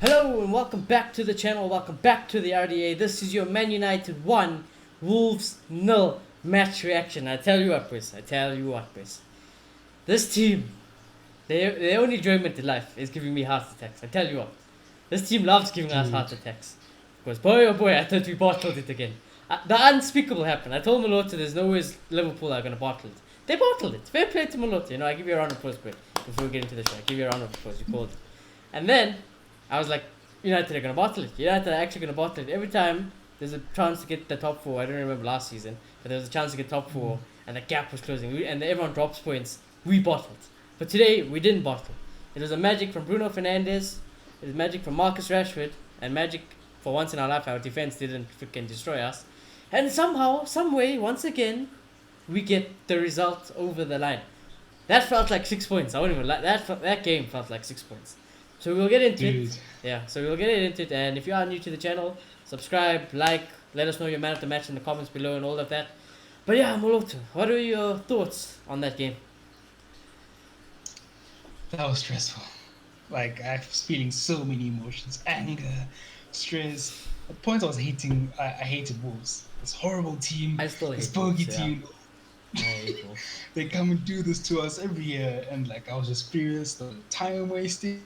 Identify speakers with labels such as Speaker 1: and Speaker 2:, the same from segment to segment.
Speaker 1: Hello and welcome back to the channel, welcome back to the RDA. This is your Man United 1, Wolves 0 match reaction. I tell you what, boys. This team, their only enjoyment in life is giving me heart attacks. I tell you what. This team loves giving us heart attacks. Because boy oh boy, I thought we bottled it again. The unspeakable happened. I told Malota there's no way Liverpool are going to bottle it. They bottled it. Fair play to Malota. I give you a round of applause, boy. Before we get into the show, I give you a round of applause. You called it. And then I was like, United are going to bottle it. United are actually going to bottle it. Every time there's a chance to get the top four, I don't remember last season, but there was a chance to get top four, and the gap was closing, and everyone drops points, we bottled. But today, we didn't bottle. It was a magic from Bruno Fernandes, it was magic from Marcus Rashford, and magic for once in our life, our defense didn't freaking destroy us. And somehow, some way, once again, we get the result over the line. That felt like 6 points. I won't even lie. That game felt like 6 points. So we'll get into it. Yeah, so we'll get into it. And if you are new to the channel, subscribe, like, let us know your man of the match in the comments below and all of that. But yeah, Moloto, what are your thoughts on that game?
Speaker 2: That was stressful. Like, I was feeling so many emotions: anger, stress. At points I was hating. I hated Wolves. This horrible team.
Speaker 1: I still hate
Speaker 2: this bogey
Speaker 1: Wolves,
Speaker 2: team.
Speaker 1: I hate Wolves.
Speaker 2: They come and do this to us every year, and like I was just furious. The time wasting.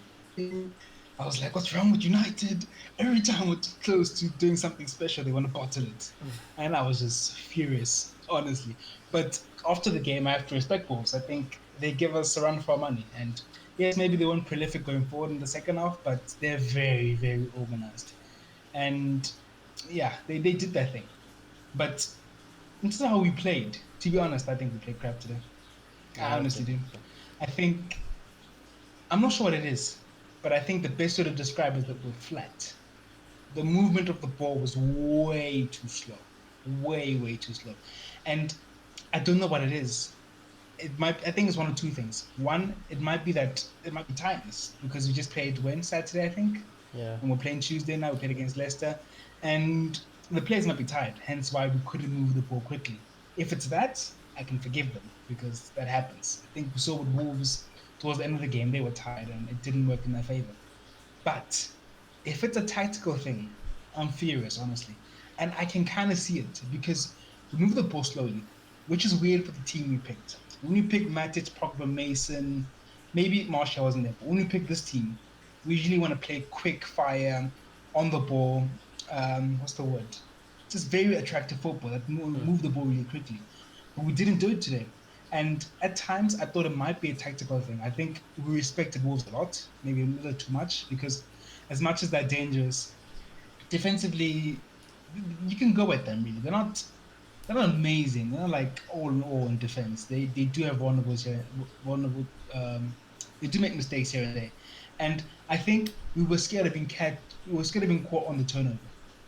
Speaker 2: I was like, what's wrong with United? Every time we're too close to doing something special, they want to bottle it. And I was just furious, honestly. But after the game, I have to respect Wolves. I think they give us a run for our money. And yes, maybe they weren't prolific going forward in the second half, but they're very, very organized. And yeah, they did their thing. But in terms of how we played, to be honest, I think we played crap today. I honestly do. I think, I'm not sure what it is, but I think the best way to describe it is that we're flat. The movement of the ball was way too slow. Way too slow. And I don't know what it is. I think it's one of two things. One, it might be tiredness, because we just played Saturday, I think.
Speaker 1: Yeah.
Speaker 2: And we're playing Tuesday now, we played against Leicester. And the players might be tired, hence why we couldn't move the ball quickly. If it's that, I can forgive them, because that happens. I think we saw with Wolves towards the end of the game, they were tired and it didn't work in their favor. But if it's a tactical thing, I'm furious, honestly. And I can kind of see it, because we move the ball slowly, which is weird for the team we picked. When we pick Matic, Pogba, Mason, maybe Martial wasn't there, but when we pick this team, we usually want to play quick fire, on the ball, what's the word? Just very attractive football that move the ball really quickly. But we didn't do it today. And at times, I thought it might be a tactical thing. I think we respected Wolves a lot, maybe a little too much, because as much as they're dangerous, defensively, you can go at them, really. They're not amazing. They're not like all in all in defense. They do have they do make mistakes here and there. And I think we were scared of being caught on the turnover,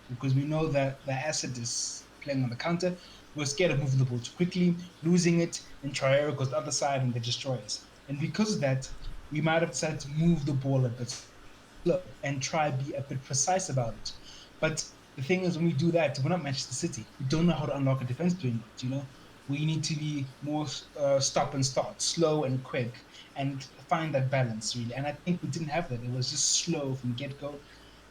Speaker 2: because we know that the asset is playing on the counter. We're scared of moving the ball too quickly, losing it, and Traore goes the other side and they destroy us. And because of that, we might have decided to move the ball a bit slow and try be a bit precise about it. But the thing is, when we do that, we're not Manchester City. We don't know how to unlock a defense doing it, We need to be more stop and start, slow and quick, and find that balance, really. And I think we didn't have that. It was just slow from get-go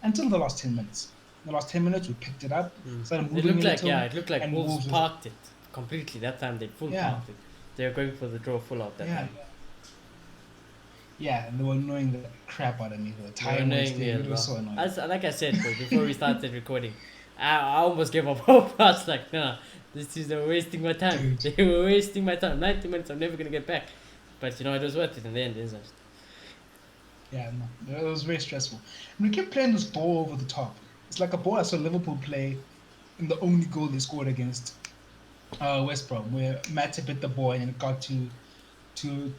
Speaker 2: until the last 10 minutes. In the last 10 minutes, we picked it up, started moving
Speaker 1: It looked like Wolves parked it completely. That time they parked it. They were going for the draw full out that time.
Speaker 2: Yeah, and they were annoying the crap out of me. The time wasting, it was so annoying.
Speaker 1: Like I said, before we started recording, I almost gave up hope. I was like, nah, they're wasting my time. Dude. They were wasting my time. 90 minutes, I'm never going to get back. But, it was worth it in the end, isn't it?
Speaker 2: Yeah, no, it was very stressful. And we kept playing this ball over the top. It's like a ball I saw Liverpool play in the only goal they scored against West Brom, where Matip hit the ball and it got to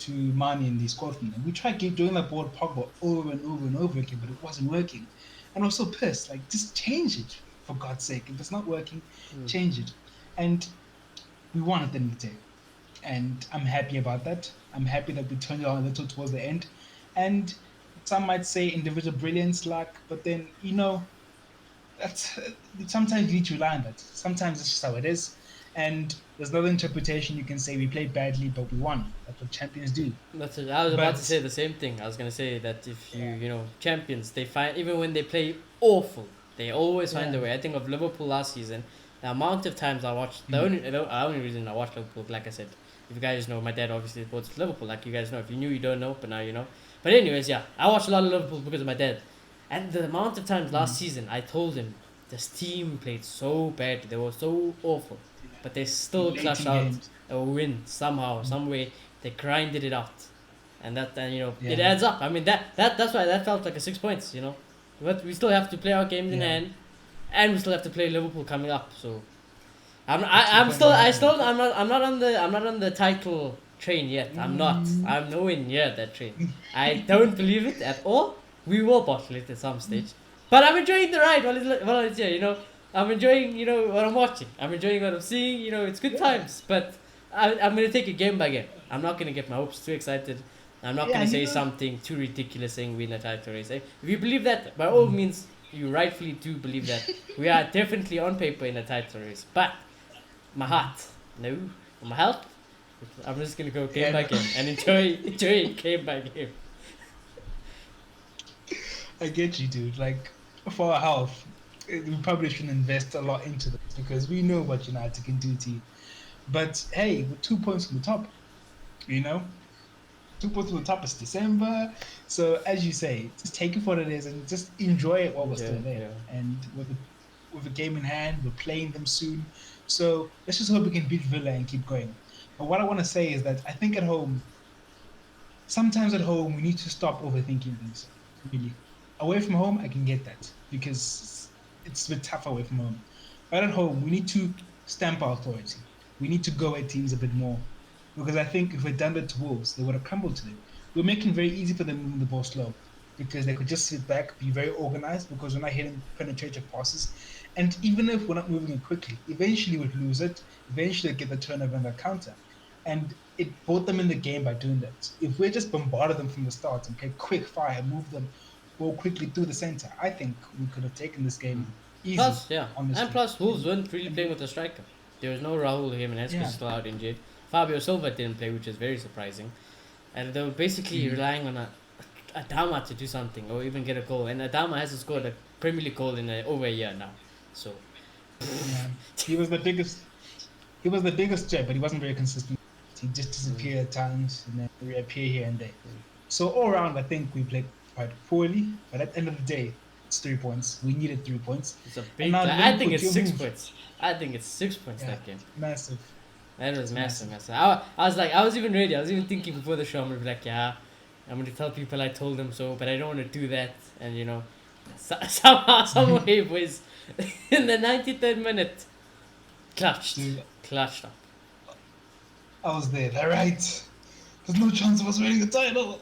Speaker 2: Mane and they scored from them. We tried doing that ball to Pogba over and over and over again, but it wasn't working. And I was so pissed. Like, just change it, for God's sake. If it's not working, change it. And we won at the end of the day. And I'm happy about that. I'm happy that we turned it on a little towards the end. And some might say individual brilliance, luck, but then, that's sometimes you need to rely on that. Sometimes it's just how it is. And there's another interpretation you can say we played badly, but we won. That's what champions do.
Speaker 1: That's it. I was about to
Speaker 2: But
Speaker 1: say the same thing. I was gonna say that if
Speaker 2: yeah,
Speaker 1: you know champions, they find even when they play awful, they always find a
Speaker 2: yeah,
Speaker 1: way. I think of Liverpool last season. The amount of times I watched
Speaker 2: mm,
Speaker 1: the only reason I watched Liverpool, like I said, if you guys know, my dad obviously supports Liverpool. Like you guys know, if you knew, you don't know, but now you know. But anyways, yeah, I watched a lot of Liverpool because of my dad, and the amount of times
Speaker 2: mm,
Speaker 1: last season I told him this team played so bad, they were so awful, but they still
Speaker 2: late
Speaker 1: clutched
Speaker 2: in
Speaker 1: out
Speaker 2: games.
Speaker 1: a win somehow,
Speaker 2: Mm,
Speaker 1: some way. They grinded it out, and that you know it
Speaker 2: yeah,
Speaker 1: adds up. I mean that's why that felt like a 6 points. You know, but we still have to play our games in
Speaker 2: yeah.
Speaker 1: hand, and we still have to play Liverpool coming up. So
Speaker 2: That's the
Speaker 1: I'm
Speaker 2: point
Speaker 1: still
Speaker 2: I'm
Speaker 1: I
Speaker 2: making.
Speaker 1: still I'm not on the title train yet. I'm not.
Speaker 2: Mm,
Speaker 1: I'm nowhere near that train. I don't believe it at all. We will bottle it at some stage, but I'm enjoying the ride while it's here. You know, I'm enjoying what I'm watching. I'm enjoying what I'm seeing. You know, it's good
Speaker 2: yeah,
Speaker 1: times. But I'm gonna take it game by game. I'm not gonna get my hopes too excited. I'm not
Speaker 2: yeah.
Speaker 1: gonna
Speaker 2: And you
Speaker 1: say
Speaker 2: know,
Speaker 1: something too ridiculous saying win a title race. If you believe that, by all means, you rightfully do believe that we are definitely on paper in a title race. But my heart, no, my health, I'm just gonna go game
Speaker 2: yeah,
Speaker 1: by
Speaker 2: no,
Speaker 1: game and enjoy it game by game.
Speaker 2: I get you, dude. Like for our health, we probably shouldn't invest a lot into this because we know what United can do to you. But hey, with 2 points from the top, you know, 2 points from the top is December. So as you say, just take it for what it is and just enjoy it while we're
Speaker 1: Yeah,
Speaker 2: still there.
Speaker 1: yeah.
Speaker 2: And with a game in hand, we're playing them soon. So let's just hope we can beat Villa and keep going. But what I want to say is that I think at home, sometimes at home, we need to stop overthinking things. Really. Away from home, I can get that because it's a bit tough away from home. But at home, we need to stamp our authority. We need to go at teams a bit more. Because I think if we'd done that to Wolves, they would have crumbled today. We're making it very easy for them moving the ball slow because they could just sit back, be very organized because we're not hitting penetrative passes. And even if we're not moving it quickly, eventually we'd lose it. Eventually, we'd get the turnover and the counter. And it brought them in the game by doing that. If we just bombarded them from the start and play quick fire, move them, go quickly through the center, I think we could have taken this game easy,
Speaker 1: Plus, yeah, and
Speaker 2: honestly.
Speaker 1: plus Wolves weren't really playing with a striker. There was no Raul Jimenez because
Speaker 2: Yeah.
Speaker 1: he's still out injured. Fabio Silva didn't play, which is very surprising. And they were basically
Speaker 2: Mm.
Speaker 1: relying on a Adama to do something or even get a goal. And Adama hasn't scored a Premier League goal in over a year now. So
Speaker 2: Yeah. He was the biggest. He was the biggest threat, but he wasn't very consistent. He just
Speaker 1: mm,
Speaker 2: disappeared at times and then reappear here and there.
Speaker 1: mm.
Speaker 2: So all around, I think we played quite poorly. But at the end of the day, it's 3 points. We needed 3 points,
Speaker 1: It's a
Speaker 2: and
Speaker 1: big.
Speaker 2: now
Speaker 1: I think
Speaker 2: Liverpool,
Speaker 1: it's
Speaker 2: your
Speaker 1: six
Speaker 2: move.
Speaker 1: points. I think it's 6 points
Speaker 2: Yeah,
Speaker 1: that game.
Speaker 2: massive.
Speaker 1: That was
Speaker 2: It's
Speaker 1: massive,
Speaker 2: massive.
Speaker 1: massive. I was like, I was even ready. I was even thinking before the show, I'm gonna be like, yeah, I'm gonna tell people I told them so, but I don't want to do that. And somehow, some way, boys, in the 93rd minute,
Speaker 2: Dude,
Speaker 1: clutched up.
Speaker 2: I was there. All right. There's no chance of us winning the title.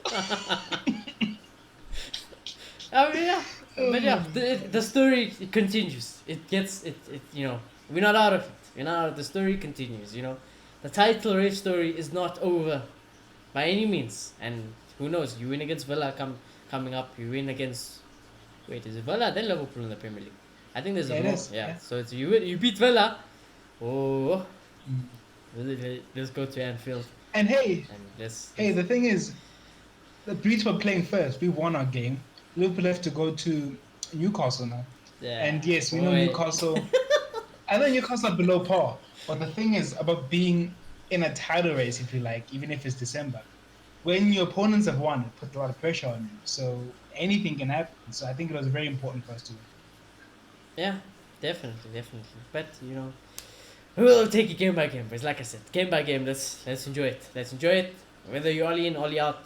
Speaker 1: I mean, yeah, but yeah,
Speaker 2: Oh,
Speaker 1: the story it continues. It gets it. We're not out of it. We're not out of the story continues. The title race story is not over by any means. And who knows? You win against Villa coming up. You win against wait, is it Villa then Liverpool in the Premier League? I think there's
Speaker 2: yeah,
Speaker 1: a
Speaker 2: it
Speaker 1: more.
Speaker 2: is.
Speaker 1: Yeah,
Speaker 2: Yeah.
Speaker 1: so it's you beat Villa. Oh,
Speaker 2: Mm.
Speaker 1: let's go to Anfield
Speaker 2: And hey,
Speaker 1: and let's.
Speaker 2: hey, the thing is, the Brits were playing first. We won our game. Liverpool have to go to Newcastle now.
Speaker 1: Yeah,
Speaker 2: And yes, we know
Speaker 1: boy.
Speaker 2: Newcastle. I know Newcastle are below par. But the thing is about being in a title race, if you like, even if it's December, when your opponents have won, it puts a lot of pressure on you. So anything can happen. So I think it was very important for us to win.
Speaker 1: Yeah, definitely, definitely. But we'll take it game by game. But like I said, game by game. Let's enjoy it. Let's enjoy it. Whether you're ollie in, ollie out.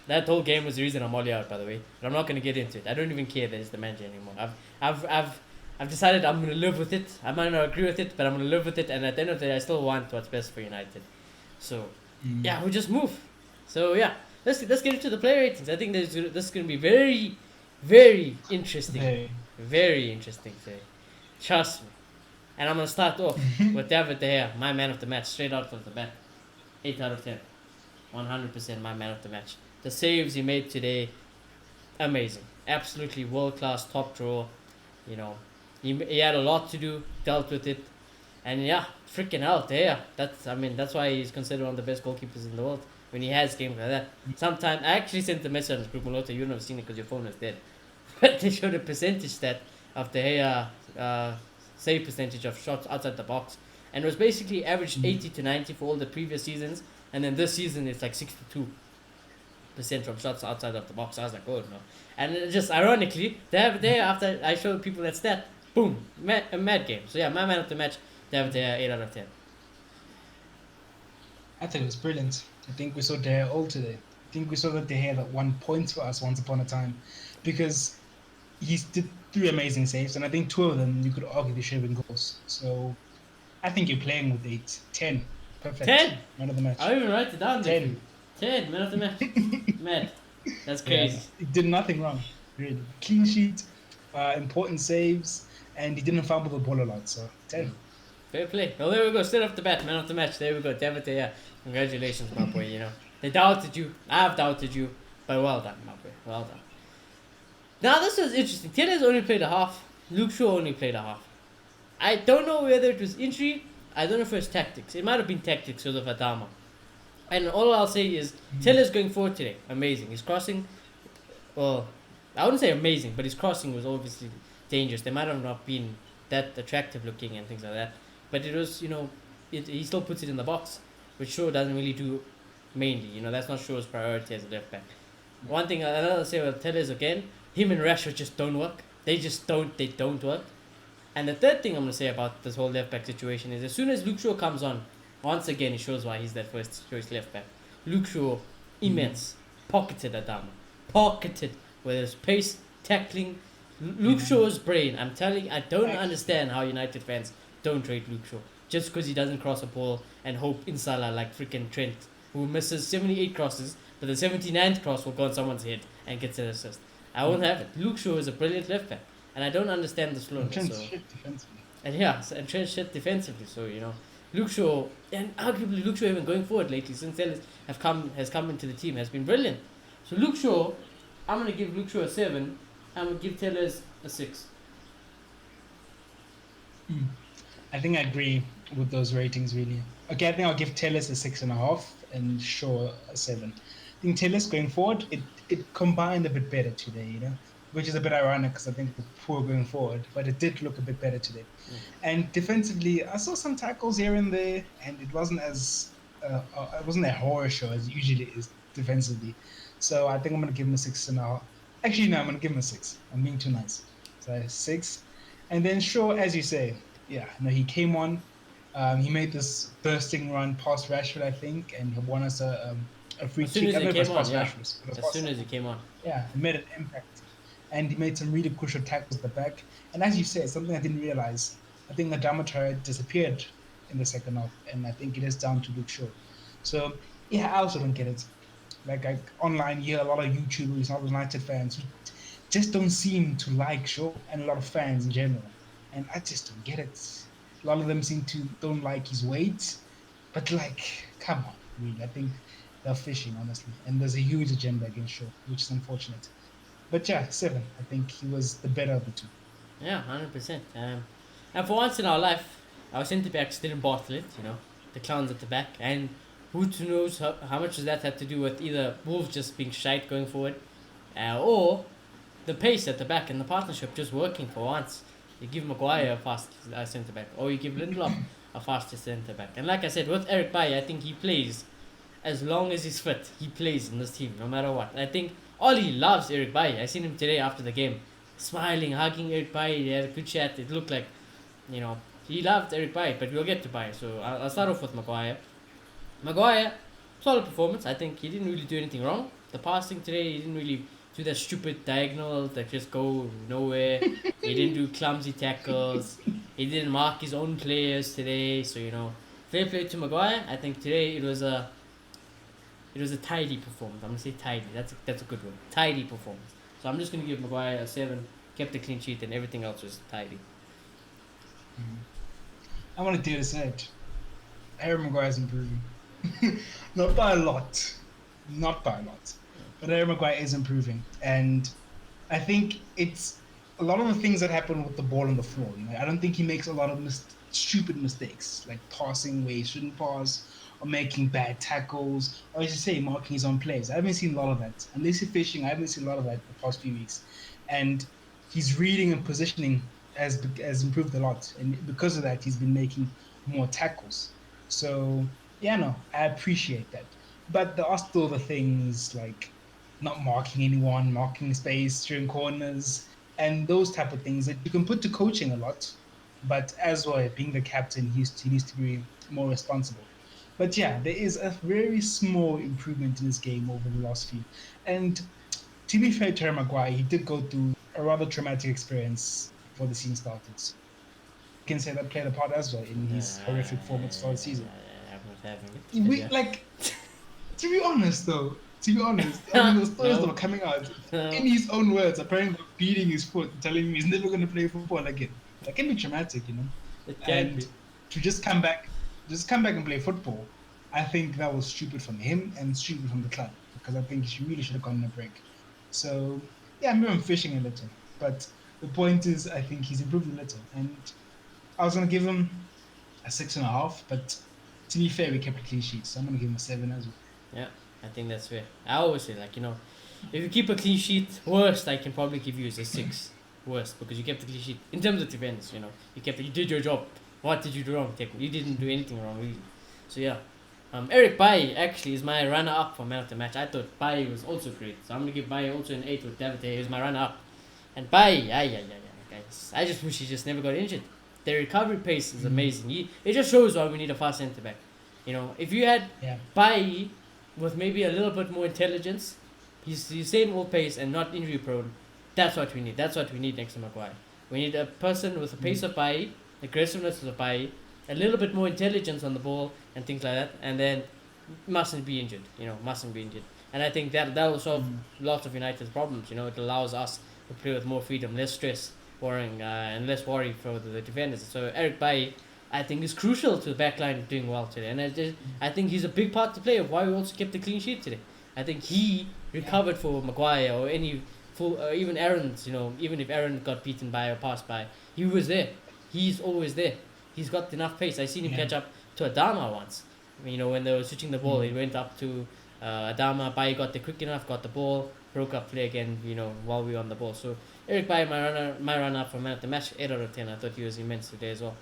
Speaker 1: That whole game was the reason I'm ollie out, by the way. But I'm not gonna get into it. I don't even care that it's the manager anymore. I've decided I'm gonna live with it. I might not agree with it, but I'm gonna live with it. And at the end of the day, I still want what's best for United. So
Speaker 2: Mm.
Speaker 1: yeah, we just move. So yeah, let's get into the player ratings. I think this is gonna be very, very interesting.
Speaker 2: Very.
Speaker 1: Very interesting today. Trust me. And I'm gonna start off with David De Gea, my man of the match, straight out of the bat. 8 out of 10. 100% my man of the match. The saves he made today, amazing. Absolutely world class, top drawer. You know, he had a lot to do, dealt with it. And yeah, freaking hell, yeah. That's why he's considered one of the best goalkeepers in the world when he has games like that. Sometimes I actually sent the message on the group, Malota. You've never seen it because your phone was dead. But they showed a percentage stat of the save percentage of shots outside the box, and it was basically averaged 80 to 90 for all the previous seasons, and then this season it's like 62% from shots outside of the box. I was like, oh no. And it just ironically, they after I showed people that stat, boom, a mad game. So yeah, my man of the match, David 8 out of 10.
Speaker 2: I think it was brilliant. I think we saw De Gea all today. I think we saw that De Gea that won points for us once upon a time, because he did 3 amazing saves, and I think 2 of them you could argue they should have been goals. So I think you're playing with 8, 10, perfect.
Speaker 1: 10.
Speaker 2: Man of the match.
Speaker 1: I'll even write it down.
Speaker 2: 10.
Speaker 1: 10 man of the match. Mad. That's crazy.
Speaker 2: Yeah, he did nothing wrong. Really, clean sheet, important saves, and he didn't fumble the ball a lot. So 10.
Speaker 1: Fair play. Well, there we go. Straight off the bat, man of the match. There we go. David, yeah. Congratulations, my boy. You know, they doubted you. I've doubted you, but well done, my boy. Well done. Now this was interesting. Tellez only played a half. Luke Shaw only played a half. I don't know whether it was injury. I don't know if it was tactics. It might have been tactics because of Adama. And all I'll say is Tellez going forward today. Amazing. His crossing, well, I wouldn't say amazing, but his crossing was obviously dangerous. They might have not been that attractive looking and things like that. But it was, he still puts it in the box, which Shaw doesn't really do mainly. That's not Shaw's priority as a left back. One thing I'll say with Tellez again, him and Rashford just don't work. They don't work. And the third thing I'm going to say about this whole left back situation is as soon as Luke Shaw comes on, once again, it shows why he's that first choice left back. Luke Shaw, immense. Pocketed Adama. Pocketed. Whether it's pace, tackling. Luke Shaw's brain, I'm telling you, I don't understand how United fans don't rate Luke Shaw. Just because he doesn't cross a ball and hope Insala like freaking Trent, who misses 78 crosses, but the 79th cross will go on someone's head and gets an assist. I won't have it. Luke Shaw is a brilliant left back, and I don't understand the slowness.
Speaker 2: Trent's shit defensively.
Speaker 1: And Trent's shit defensively. So Luke Shaw, and arguably Luke Shaw even going forward lately since Tellez has come into the team, has been brilliant. So Luke Shaw, I'm gonna give Luke Shaw a 7. I'm gonna give Tellez a 6.
Speaker 2: I think I agree with those ratings really. Okay, I think I'll give Tellez a 6.5 and Shaw a 7. I think Tellez going forward, it combined a bit better today, which is a bit ironic because I think we're poor going forward, but it did look a bit better today. And defensively, I saw some tackles here and there, and it wasn't a horror show as it usually is defensively. So I think I'm gonna give him a 6.5. Actually, no, I'm gonna give him a 6. I'm being too nice. So 6, and then Shaw, as you say, he came on. He made this bursting run past Rashford, I think, and he won us a free kick.
Speaker 1: As soon as he came on.
Speaker 2: Yeah, he made an impact. And he made some really crucial tackles at the back. And as you said, something I didn't realize, I think Adama Traore disappeared in the second half, and I think it is down to Luke Shaw. So, I also don't get it. Like online, you hear a lot of YouTubers, a lot of United fans who just don't seem to like Shaw, and a lot of fans in general. And I just don't get it. A lot of them don't like his weight, but come on, really. I think they're fishing, honestly. And there's a huge agenda against Shaw, which is unfortunate. But 7. I think he was the better of the two.
Speaker 1: Yeah, 100%. And for once in our life, our centre backs didn't bottle it. The clowns at the back, and who knows how much does that have to do with either Wolves just being shite going forward, or the pace at the back and the partnership just working for once. You give Maguire a fast centre back, or you give Lindelof a faster centre back. And like I said, with Eric Bailly, I think he plays as long as he's fit. He plays in this team no matter what. And I think Ollie loves Eric Bailly. I seen him today after the game, smiling, hugging Eric Bailly. They had a good chat. It looked like, he loved Eric Bailly. But we'll get to Bailly. So I'll start off with Maguire. Maguire, solid performance. I think he didn't really do anything wrong. The passing today, he didn't really do that stupid diagonal that just go nowhere. He didn't do clumsy tackles. He didn't mark his own players today. So fair play to Maguire. I think today it was a tidy performance. I'm gonna say tidy. That's a good word. Tidy performance. So I'm just gonna give Maguire a 7. Kept the clean sheet, and everything else was tidy.
Speaker 2: I want to do this edge. Harry Maguire's improving. Not by a lot. But Harry Maguire is improving, and I think it's a lot of the things that happen with the ball on the floor. I don't think he makes a lot of stupid mistakes, like passing where he shouldn't pass, or making bad tackles, or as you say, marking his own plays. I haven't seen a lot of that. Unless he's fishing, I haven't seen a lot of that the past few weeks. And his reading and positioning has improved a lot, and because of that, he's been making more tackles. So yeah, no, I appreciate that. But there are still the things like not marking anyone, marking space during corners, and those type of things that you can put to coaching a lot. But as well, being the captain, he needs to be more responsible. But yeah, there is a very small improvement in his game over the last few. And to be fair to Harry Maguire, he did go through a rather traumatic experience before the season started. So you can say that played a part as well in his horrific form at the start of the season.
Speaker 1: I'm not having it. But
Speaker 2: We
Speaker 1: yeah.
Speaker 2: like to be honest though, to be honest, I mean, those stories that
Speaker 1: No.
Speaker 2: are coming out
Speaker 1: No.
Speaker 2: in his own words, apparently beating his foot, telling him he's never going to play football again. That can be traumatic, you know.
Speaker 1: It can
Speaker 2: And
Speaker 1: be.
Speaker 2: to just come back and play football, I think that was stupid from him and stupid from the club because I think he really should have gone on a break. So yeah, maybe I'm fishing a little, but the point is, I think he's improved a little, and I was going to give him a 6.5, but to be fair, we kept a clean sheet, so I'm going to give him a 7 as well.
Speaker 1: Yeah, I think that's fair. I always say, like, if you keep a clean sheet, worst I can probably give you is a 6. Worst, because you kept the clean sheet. In terms of defense, you did your job. What did you do wrong, Teko? You didn't do anything wrong, really. So, yeah. Eric Bailly actually is my runner-up for man of the match. I thought Bailly was also great. So I'm going to give Bailly also an 8 with David. He's my runner-up. And Bailly, guys. I just wish he just never got injured. The recovery pace is amazing. It just shows why we need a fast centre-back. If you had
Speaker 2: Yeah.
Speaker 1: Bailly with maybe a little bit more intelligence, he's the same old pace and not injury prone. That's what we need. That's what we need next to Maguire. We need a person with the pace of Bailly, aggressiveness of Bailly, a little bit more intelligence on the ball and things like that, and then mustn't be injured. Mustn't be injured. And I think that will solve lots of United's problems. It allows us to play with more freedom, less stress, worrying, and less worry for the defenders. So Eric Bailly, I think, is crucial to the back line doing well today. And I think he's a big part to play of why we also kept a clean sheet today. I think he recovered for Maguire or any full, even Aaron's, even if Aaron got beaten by or passed by, he was there. He's always there. He's got enough pace. I seen him catch up to Adama once. When they were switching the ball, he went up to Adama. Bailly got there quick enough, got the ball, broke up play again, while we were on the ball. So Eric Bailly, my runner for man of the match, 8 out of 10. I thought he was immense today as well.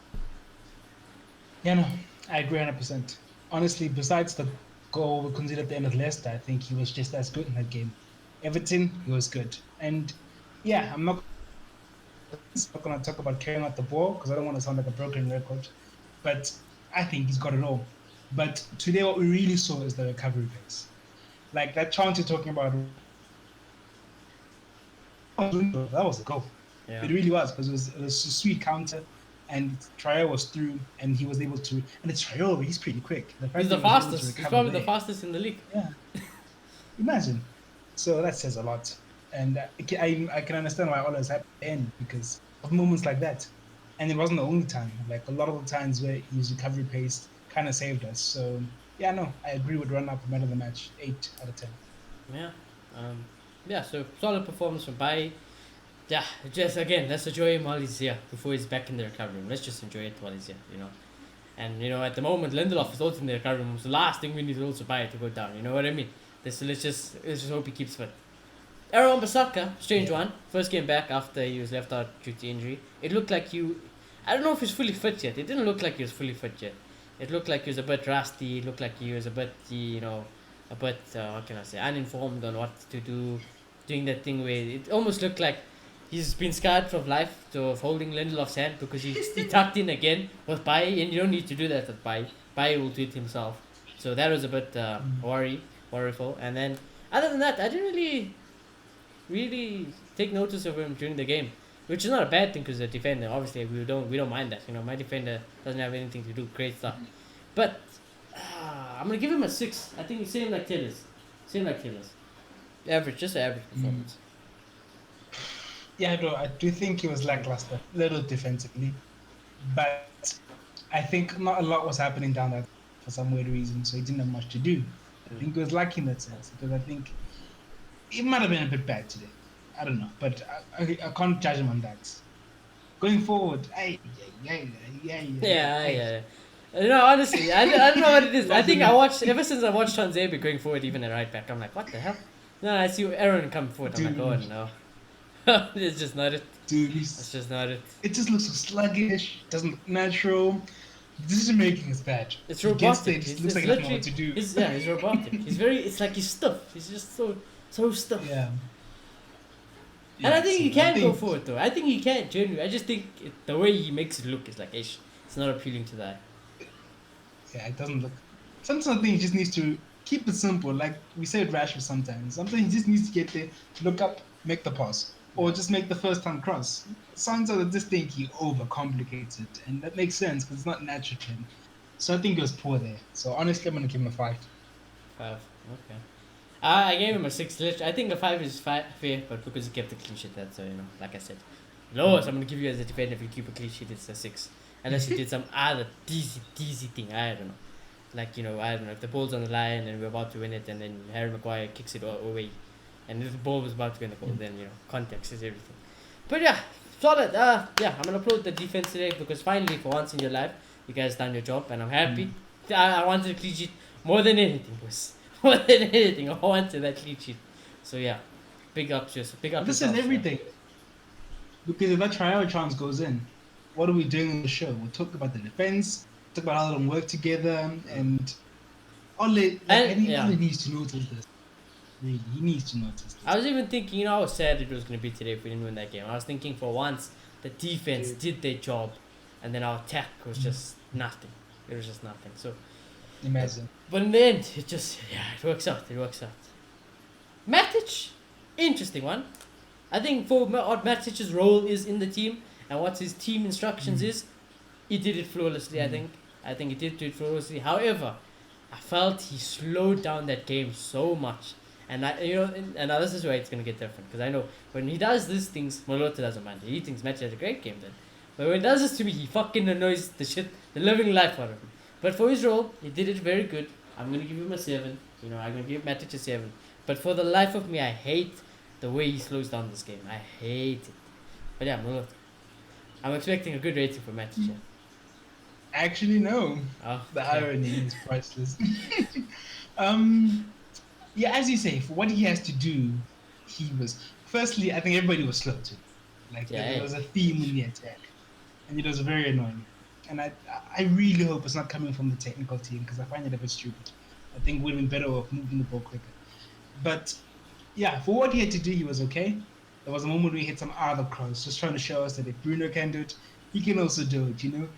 Speaker 2: Yeah, no, I agree 100%. Honestly, besides the goal we conceded at the end of Leicester, I think he was just as good in that game. Everton, he was good. And yeah, I'm not going to talk about carrying out the ball because I don't want to sound like a broken record. But I think he's got it all. But today, what we really saw is the recovery pace. Like that chance you're talking about, that was a goal.
Speaker 1: Yeah.
Speaker 2: It really was because it was a sweet counter. And Traore was through, and he was able to. And it's Traore; he's pretty quick.
Speaker 1: He's the fastest. He's probably the fastest in the league.
Speaker 2: Yeah, imagine. So that says a lot, and I can understand why all has happened at the end because of moments like that. And it wasn't the only time. Like a lot of the times where his recovery pace kind of saved us. So yeah, no, I agree with run up man of the match, 8 out of 10.
Speaker 1: Yeah. So solid performance from Bailly. Yeah, just again, let's enjoy him while he's here before he's back in the recovery room. Let's just enjoy it while he's here, And at the moment, Lindelof is also in the recovery room. So the last thing we need is also Bailly to go down. You know what I mean? Let's just hope he keeps fit. Aaron Bissaka, strange one. First game back after he was left out due to injury. It looked like I don't know if he's fully fit yet. It didn't look like he was fully fit yet. It looked like he was a bit rusty. It looked like he was a bit, what can I say, uninformed on what to do. Doing that thing where it almost looked like he's been scarred from life of holding Lindelof's hand because he tucked in again with Bailly, and you don't need to do that with Bailly. Bailly will do it himself. So that was a bit worryful. And then, other than that, I didn't really take notice of him during the game, which is not a bad thing because the defender, obviously, we don't mind that. My defender doesn't have anything to do, great stuff. But I'm gonna give him a 6. I think same like Taylor's. Average, just an average performance.
Speaker 2: Yeah, I do think he was lackluster, a little defensively, but I think not a lot was happening down there for some weird reason, so he didn't have much to do. I think he was lucky in that sense because I think it might have been a bit bad today. I don't know, but I can't judge him on that. Going forward,
Speaker 1: Yeah. No, honestly, I don't know what it is. I think I
Speaker 2: Wasn't
Speaker 1: watched ever since I watched Tanzebe going forward, even at right back. I'm like, what the hell? No, I see Aaron come forward. I'm like, oh
Speaker 2: dude,
Speaker 1: no, it's just not it.
Speaker 2: dude,
Speaker 1: That's just not it.
Speaker 2: it just looks so sluggish. Doesn't look natural. Decision making is bad.
Speaker 1: It's
Speaker 2: He gets there,
Speaker 1: robotic.
Speaker 2: it just
Speaker 1: It's,
Speaker 2: looks
Speaker 1: it's
Speaker 2: like he doesn't know
Speaker 1: literally,
Speaker 2: what to do.
Speaker 1: he's robotic. He's very. It's like he's stiff. He's just so stiff.
Speaker 2: Yeah.
Speaker 1: And I
Speaker 2: Yeah,
Speaker 1: think
Speaker 2: so
Speaker 1: he can go
Speaker 2: think-
Speaker 1: forward though. I think he can genuinely. I just think the way he makes it look is like, ish. It's not appealing to the eye.
Speaker 2: Yeah, it doesn't look. Sometimes I think he just needs to keep it simple. Like we say with Rashford sometimes. Sometimes he just needs to get there, look up, make the pass. Or just make the first time cross. Sometimes I just think he overcomplicates it. And that makes sense because it's not natural to him. So I think he was poor there. So honestly, I'm going to give him a 5.
Speaker 1: 5. Okay. I gave him a 6. I think a 5 is fair, but because he kept the clean sheet, that's like I said. Lowest I'm gonna give you as a defender if you keep a clean sheet, it's a 6. Unless you did some other easy thing. I don't know. Like I don't know if the ball's on the line and we're about to win it, and then Harry Maguire kicks it away, and if the ball was about to win the goal, then context is everything. But yeah, solid. Yeah, I'm gonna applaud the defense today because finally, for once in your life, you guys done your job, and I'm happy. I wanted a clean sheet more than anything, boys. More than anything, I wanted that clean sheet. So yeah, big up, big up.
Speaker 2: This is
Speaker 1: yourselves,
Speaker 2: everything. Because if that trial chance goes in, what are we doing on the show? We'll talk about the defense, talk about how they work together, and Ole needs to notice this. Really, he needs to notice this.
Speaker 1: I was even thinking, how sad it was going to be today if we didn't win that game. I was thinking for once the defense did their job, and then our attack was just nothing. It was just nothing. So
Speaker 2: Imagine.
Speaker 1: but in the end, it works out. It works out. Matic, interesting one. I think for what Matic's role is in the team and what his team instructions is, he did it flawlessly. I think he did do it flawlessly. However, I felt he slowed down that game so much, and now this is where it's gonna get different because I know when he does these things, Molota doesn't mind. He thinks Matic had a great game then, but when he does this to me, he fucking annoys the living life out of me. But for his role, he did it very good. I'm gonna give him a 7. I'm gonna give Matic a 7. But for the life of me, I hate the way he slows down this game. I hate it. But yeah, I'm expecting a good rating for Matic. Yeah.
Speaker 2: Actually, no.
Speaker 1: Oh,
Speaker 2: The
Speaker 1: okay.
Speaker 2: irony is priceless. Yeah, as you say, for what he has to do, he was. Firstly, I think everybody was slow too. Like there was a theme in the attack, and it was very annoying. And I really hope it's not coming from the technical team because I find it a bit stupid. I think we'd been better off moving the ball quicker. But yeah, for what he had to do, he was okay. There was a moment where he hit some other cross, just trying to show us that if Bruno can do it, he can also do it,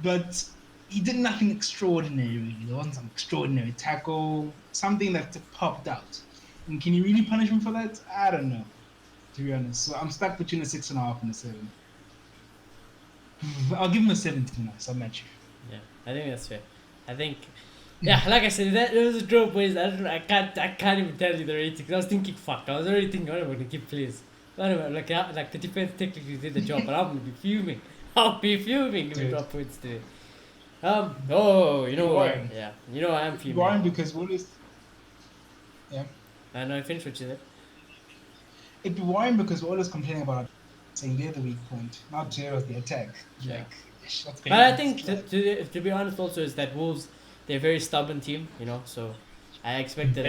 Speaker 2: But he did nothing extraordinary, really. There wasn't some extraordinary tackle, something that popped out. And can you really punish him for that? I don't know, to be honest. So I'm stuck between a 6.5 and a 7. I'll give him a 17 now, so I'll match you.
Speaker 1: Yeah, I think that's fair. I think, like I said, that was a draw, boys. I can't even tell you the rating. 'Cause I was thinking, fuck. I was already thinking, what am I gonna give plays? Like the defense technically did the job, but I'm gonna be fuming. I'll be fuming if we drop points today. You know what? Yeah, I am fuming.
Speaker 2: Why? Because what is? Yeah.
Speaker 1: I know. I finished what you said.
Speaker 2: It'd be worrying because we're always complaining about saying they're the weak point, not Gerrard the attack.
Speaker 1: Yeah.
Speaker 2: Like, what's going
Speaker 1: But
Speaker 2: on?
Speaker 1: I think to be honest, also is that Wolves, they're a very stubborn team, So I expected,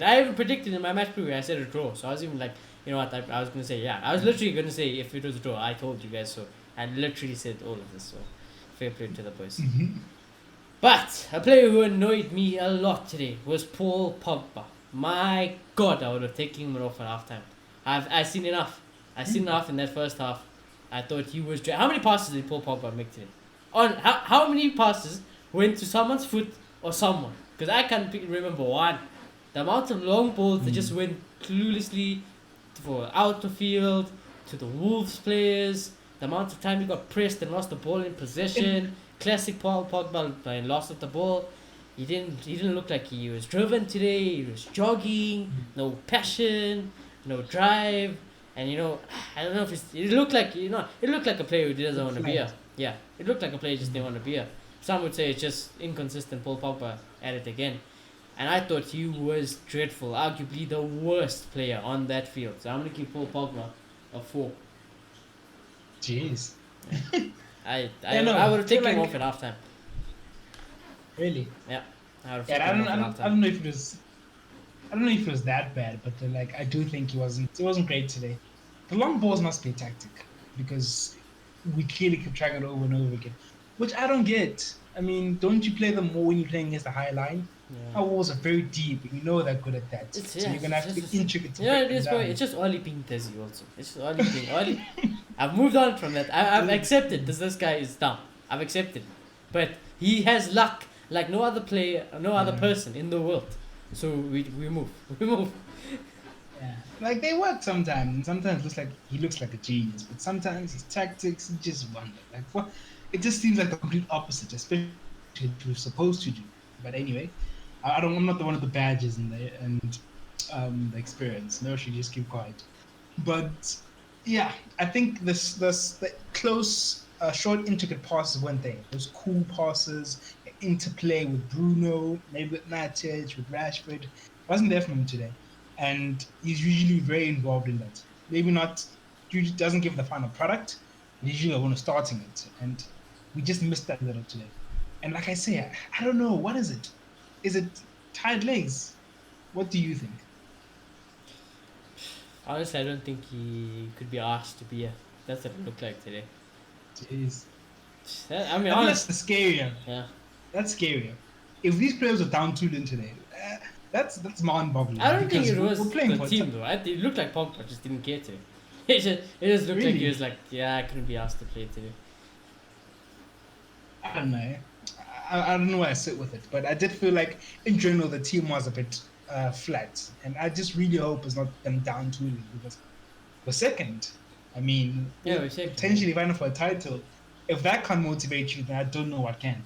Speaker 1: I even predicted in my match preview. I said a draw, so I was even like, you know what? I was gonna say, yeah. I was literally gonna say if it was a draw. I told you guys so. I literally said all of this. So fair play to the boys. But a player who annoyed me a lot today was Paul Pogba. My God, I would have taken him off at halftime. I've seen enough. I've seen enough in that first half. I thought he was. How many passes did Paul Pogba make today? How many passes went to someone's foot or someone? Because I can't remember one. The amount of long balls that just went cluelessly for out the field to the Wolves players. The amount of time he got pressed and lost the ball in possession. Classic Paul Pogba by loss of the ball. He didn't look like he was driven today. He was jogging, no passion, no drive, and I don't know if it looked like a player who doesn't want to be here. Yeah, it looked like a player who just didn't want to be here. Some would say it's just inconsistent Paul Pogba at it again. and I thought he was dreadful, arguably the worst player on that field. So I'm gonna give Paul Pogba a 4.
Speaker 2: Jeez.
Speaker 1: I
Speaker 2: Yeah, no,
Speaker 1: I would have
Speaker 2: feel
Speaker 1: taken him
Speaker 2: like
Speaker 1: off at halftime.
Speaker 2: really.
Speaker 1: Yeah, I would have
Speaker 2: Yeah,
Speaker 1: taken him off at
Speaker 2: I
Speaker 1: halftime.
Speaker 2: don't know if it was. I don't know if it was that bad, but like I do think it wasn't great today. The long balls must be a tactic because we clearly keep trying it over and over again, which I don't get. I mean, don't you play them more when you're playing against the high line?
Speaker 1: Yeah.
Speaker 2: Our walls are very deep, and you know they're good at that.
Speaker 1: It's
Speaker 2: So
Speaker 1: yeah,
Speaker 2: you're gonna have to be
Speaker 1: just
Speaker 2: intricate to
Speaker 1: yeah,
Speaker 2: break
Speaker 1: it
Speaker 2: them
Speaker 1: is, boy.
Speaker 2: down.
Speaker 1: It's just Oli being dizzy also. It's just Oli being Oli. I've moved on from that. I've accepted this guy is dumb. I've accepted, but he has luck like no other player, no other
Speaker 2: Yeah.
Speaker 1: person in the world. So we move, we move.
Speaker 2: Yeah, like they work sometimes. And sometimes he looks like a genius, but sometimes his tactics you just wonder. Like what? It just seems like the complete opposite, especially what we're supposed to do. But anyway, I don't. I'm not the one of the badges and the experience. No, she just keep quiet. But yeah, I think this the close, short, intricate passes one thing. Those cool passes, interplay with Bruno, maybe with Matic, with Rashford. Wasn't there from him today, and he's usually very involved in that. Maybe not, usually doesn't give the final product. But he's usually the one starting it, and we just missed that little today. And like I say, I don't know what is it. Is it tired legs? What do you think?
Speaker 1: Honestly, I don't think he could be asked to be here. That's what it looked like today.
Speaker 2: Jeez.
Speaker 1: I mean,
Speaker 2: I think that's
Speaker 1: honestly,
Speaker 2: the scarier.
Speaker 1: yeah.
Speaker 2: That's scarier. If these players are down 2-0 today, that's mind-boggling.
Speaker 1: I don't think
Speaker 2: because
Speaker 1: it was
Speaker 2: we're playing
Speaker 1: the
Speaker 2: for
Speaker 1: team though. It looked like Pogba just didn't care to. It just looked like he
Speaker 2: Really?
Speaker 1: was like, yeah, I couldn't be asked to play today.
Speaker 2: I don't know. I don't know where I sit with it, but I did feel like in general the team was a bit flat, and I just really hope it's not them down 2-0 because we're second. I mean,
Speaker 1: Yeah,
Speaker 2: we're
Speaker 1: we're second,
Speaker 2: potentially fighting for a title. If that can't motivate you, then I don't know what can.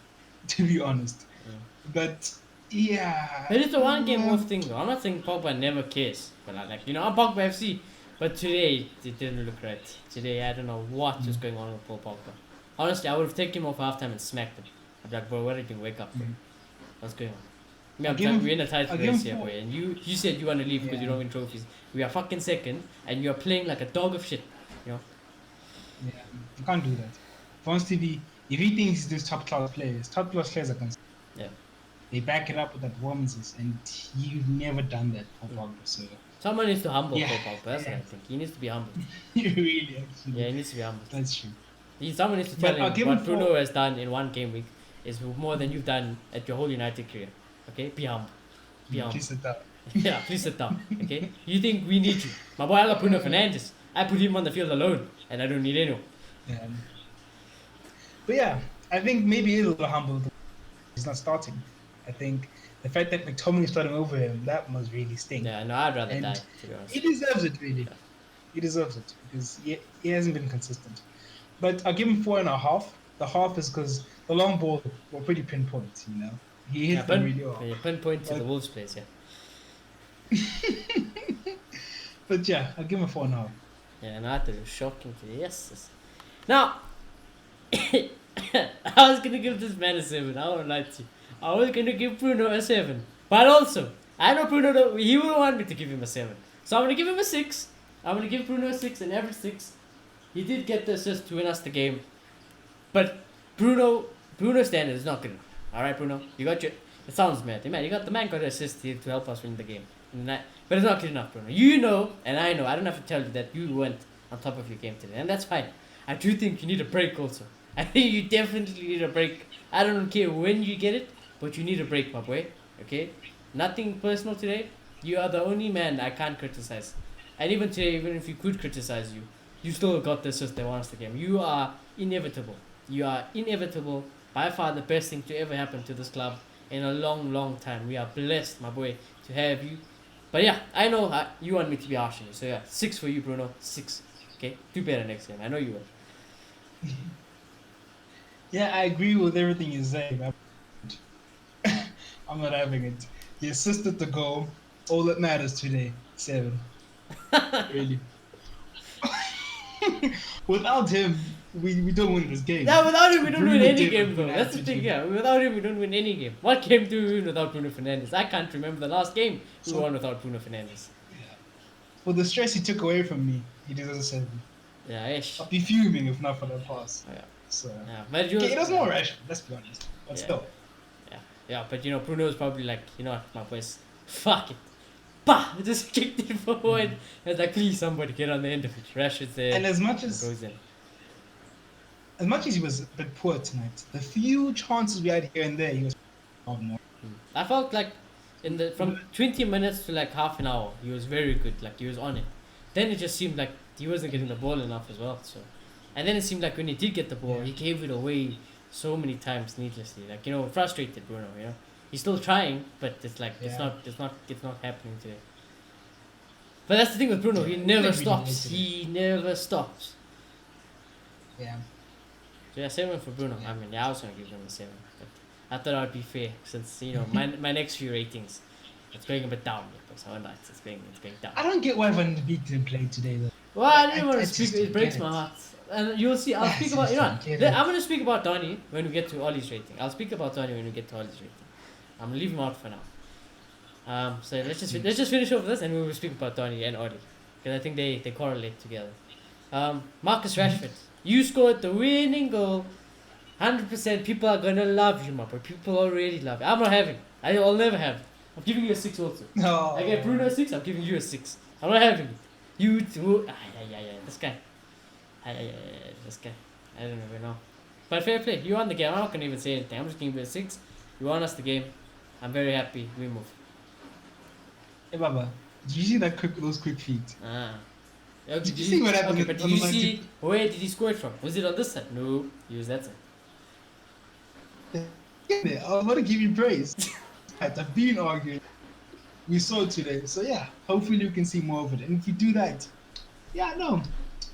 Speaker 2: To be honest,
Speaker 1: Yeah.
Speaker 2: but yeah.
Speaker 1: But it's a one game off thing though. I'm not saying Pogba never cares, but I'm Pogba FC. But today it didn't look right. Today I don't know what was going on with Paul Pogba. Honestly, I would have taken him off halftime and smacked him. I'd be like, bro, why did you wake up, bro? What's going on? I mean, we're in a title race here, boy, and you said you want to leave because you
Speaker 2: Yeah.
Speaker 1: don't win trophies. We are fucking second, and you're playing like a dog of shit. You know?
Speaker 2: Yeah, you can't do that. For us to be, if he thinks he's top class players are consistent.
Speaker 1: Yeah.
Speaker 2: They back it up with that performances, and you've never done that for Pogba. So
Speaker 1: Someone needs to humble
Speaker 2: Yeah.
Speaker 1: Paul Pogba. That's what I
Speaker 2: Yeah.
Speaker 1: think. He needs to be humbled.
Speaker 2: you really actually,
Speaker 1: Yeah, he needs to be humbled.
Speaker 2: that's true.
Speaker 1: Someone needs to
Speaker 2: But
Speaker 1: tell
Speaker 2: I'll
Speaker 1: him
Speaker 2: give
Speaker 1: what
Speaker 2: him
Speaker 1: Bruno
Speaker 2: four-
Speaker 1: has done in one game week is more than you've done at your whole United career. Okay, be humble. Be humble.
Speaker 2: Please sit down.
Speaker 1: Yeah, please sit down. Okay, you think we need you? My boy, I got Bruno Fernandes. I put him on the field alone, and I don't need anyone.
Speaker 2: But yeah, I think maybe he's a little humble. He's not starting. I think the fact that McTominay is starting over him, that must really sting.
Speaker 1: Yeah, no, I'd rather
Speaker 2: And
Speaker 1: die, to be honest.
Speaker 2: He deserves it, really. He deserves it because he hasn't been consistent. But I'll give him 4.5. The half is because the long ball were pretty pinpoint, you know. He hit them really well.
Speaker 1: Yeah, pinpoint to
Speaker 2: But-
Speaker 1: the Wolves place, yeah.
Speaker 2: But yeah, I'll give him a 4.5.
Speaker 1: Yeah, no, I thought it was shocking today. Yes. Now, I was gonna give this man a 7. I won't lie to you. I was gonna give Bruno a 7. But also, I know Bruno, he would want me to give him a 7. So I'm gonna give him a 6. I'm gonna give Bruno a 6, an average 6. He did get the assist to win us the game. But Bruno's standard is not good enough. Alright, Bruno? You got your. It sounds mad. The man got an assist here to help us win the game. But it's not good enough, Bruno. You know, and I know, I don't have to tell you that you went on top of your game today. And that's fine. I do think you need a break also. I think you definitely need a break. I don't care when you get it, but you need a break, my boy. Okay? Nothing personal today. You are the only man I can't criticize. And even today, even if you could criticize you, you still got the assist that won us the game. You are inevitable. You are inevitable. By far the best thing to ever happen to this club in a long, long time. We are blessed, my boy, to have you. But yeah, I know you want me to be harsh on you. So yeah, 6 for you, Bruno. 6. Okay? Do better next game. I know you will.
Speaker 2: Yeah, I agree with everything you say. I'm not having it. He assisted the goal. All that matters today. 7. Really. Without him, we don't win this game.
Speaker 1: Yeah, without him we don't win
Speaker 2: Bruno
Speaker 1: any
Speaker 2: did
Speaker 1: game
Speaker 2: what
Speaker 1: though.
Speaker 2: we
Speaker 1: That's
Speaker 2: had
Speaker 1: the
Speaker 2: to
Speaker 1: thing,
Speaker 2: do.
Speaker 1: yeah. Without him we don't win any game. What game do we win without Bruno Fernandes? I can't remember the last game we
Speaker 2: So-
Speaker 1: won without Bruno Fernandes.
Speaker 2: For the stress he took away from me, he deserves a 7.
Speaker 1: Yeah, ish.
Speaker 2: I'd be fuming if not for that pass.
Speaker 1: Yeah.
Speaker 2: So
Speaker 1: Yeah. But you
Speaker 2: okay, it was more Rashford, let's be honest. But
Speaker 1: Yeah.
Speaker 2: still.
Speaker 1: Yeah, but you know, Bruno is probably like, you know what, my boys, fuck it. Bah! Just kicked it forward. It's like, please, somebody get on the end of it. Rashford's there.
Speaker 2: And as much
Speaker 1: goes
Speaker 2: as
Speaker 1: in.
Speaker 2: he was a bit poor tonight, the few chances we had here and there, he was more.
Speaker 1: I felt like from 20 minutes to like half an hour, he was very good. Like, he was on it. Then it just seemed like he wasn't getting the ball enough as well. So, and then it seemed like when he did get the ball, he gave it away so many times needlessly. Like, you know, frustrated Bruno. You know, he's still trying, but it's like it's not happening today. But that's the thing with Bruno. He never stops. He never stops.
Speaker 2: Yeah.
Speaker 1: So yeah, 7 for Bruno. I mean, yeah, I was gonna give him a 7, but I thought I'd be fair since you know my next few ratings, it's going a bit down. Because I wonder it's going down.
Speaker 2: I don't get why Van de Beek didn't play today though.
Speaker 1: Well, I didn't want
Speaker 2: I
Speaker 1: to speak.
Speaker 2: just
Speaker 1: It breaks
Speaker 2: get
Speaker 1: my
Speaker 2: it.
Speaker 1: heart. And you'll see. I'll
Speaker 2: I
Speaker 1: speak about.
Speaker 2: just
Speaker 1: You know,
Speaker 2: don't get
Speaker 1: I'm
Speaker 2: it.
Speaker 1: gonna speak about Donny when we get to Ollie's rating. I'll speak about Donny when we get to Ollie's rating. I'm gonna leave him out for now. So let's just finish off this and we will speak about Donny and Ollie because I think they correlate together. Marcus Rashford, you scored the winning goal. 100%. People are gonna love you, my boy. People already love you. I'm not having. I'll never have it. I'm giving you a 6 also.
Speaker 2: No.
Speaker 1: I gave Bruno a 6. I'm giving you a 6. I'm not having it. You too. This guy. This guy. I don't even know. But fair play. You won the game. I'm not gonna even say anything. I'm just giving you a 6. You won us the game. I'm very happy. We move.
Speaker 2: Hey Baba, did you see those quick feet?
Speaker 1: Okay,
Speaker 2: Did you see what happened?
Speaker 1: Okay, but did you see where did he score it from? Was it on this side? No, he was that side.
Speaker 2: I was about to give you praise. I've been arguing. We saw it today. So yeah, hopefully you can see more of it. And if you do that, yeah, no,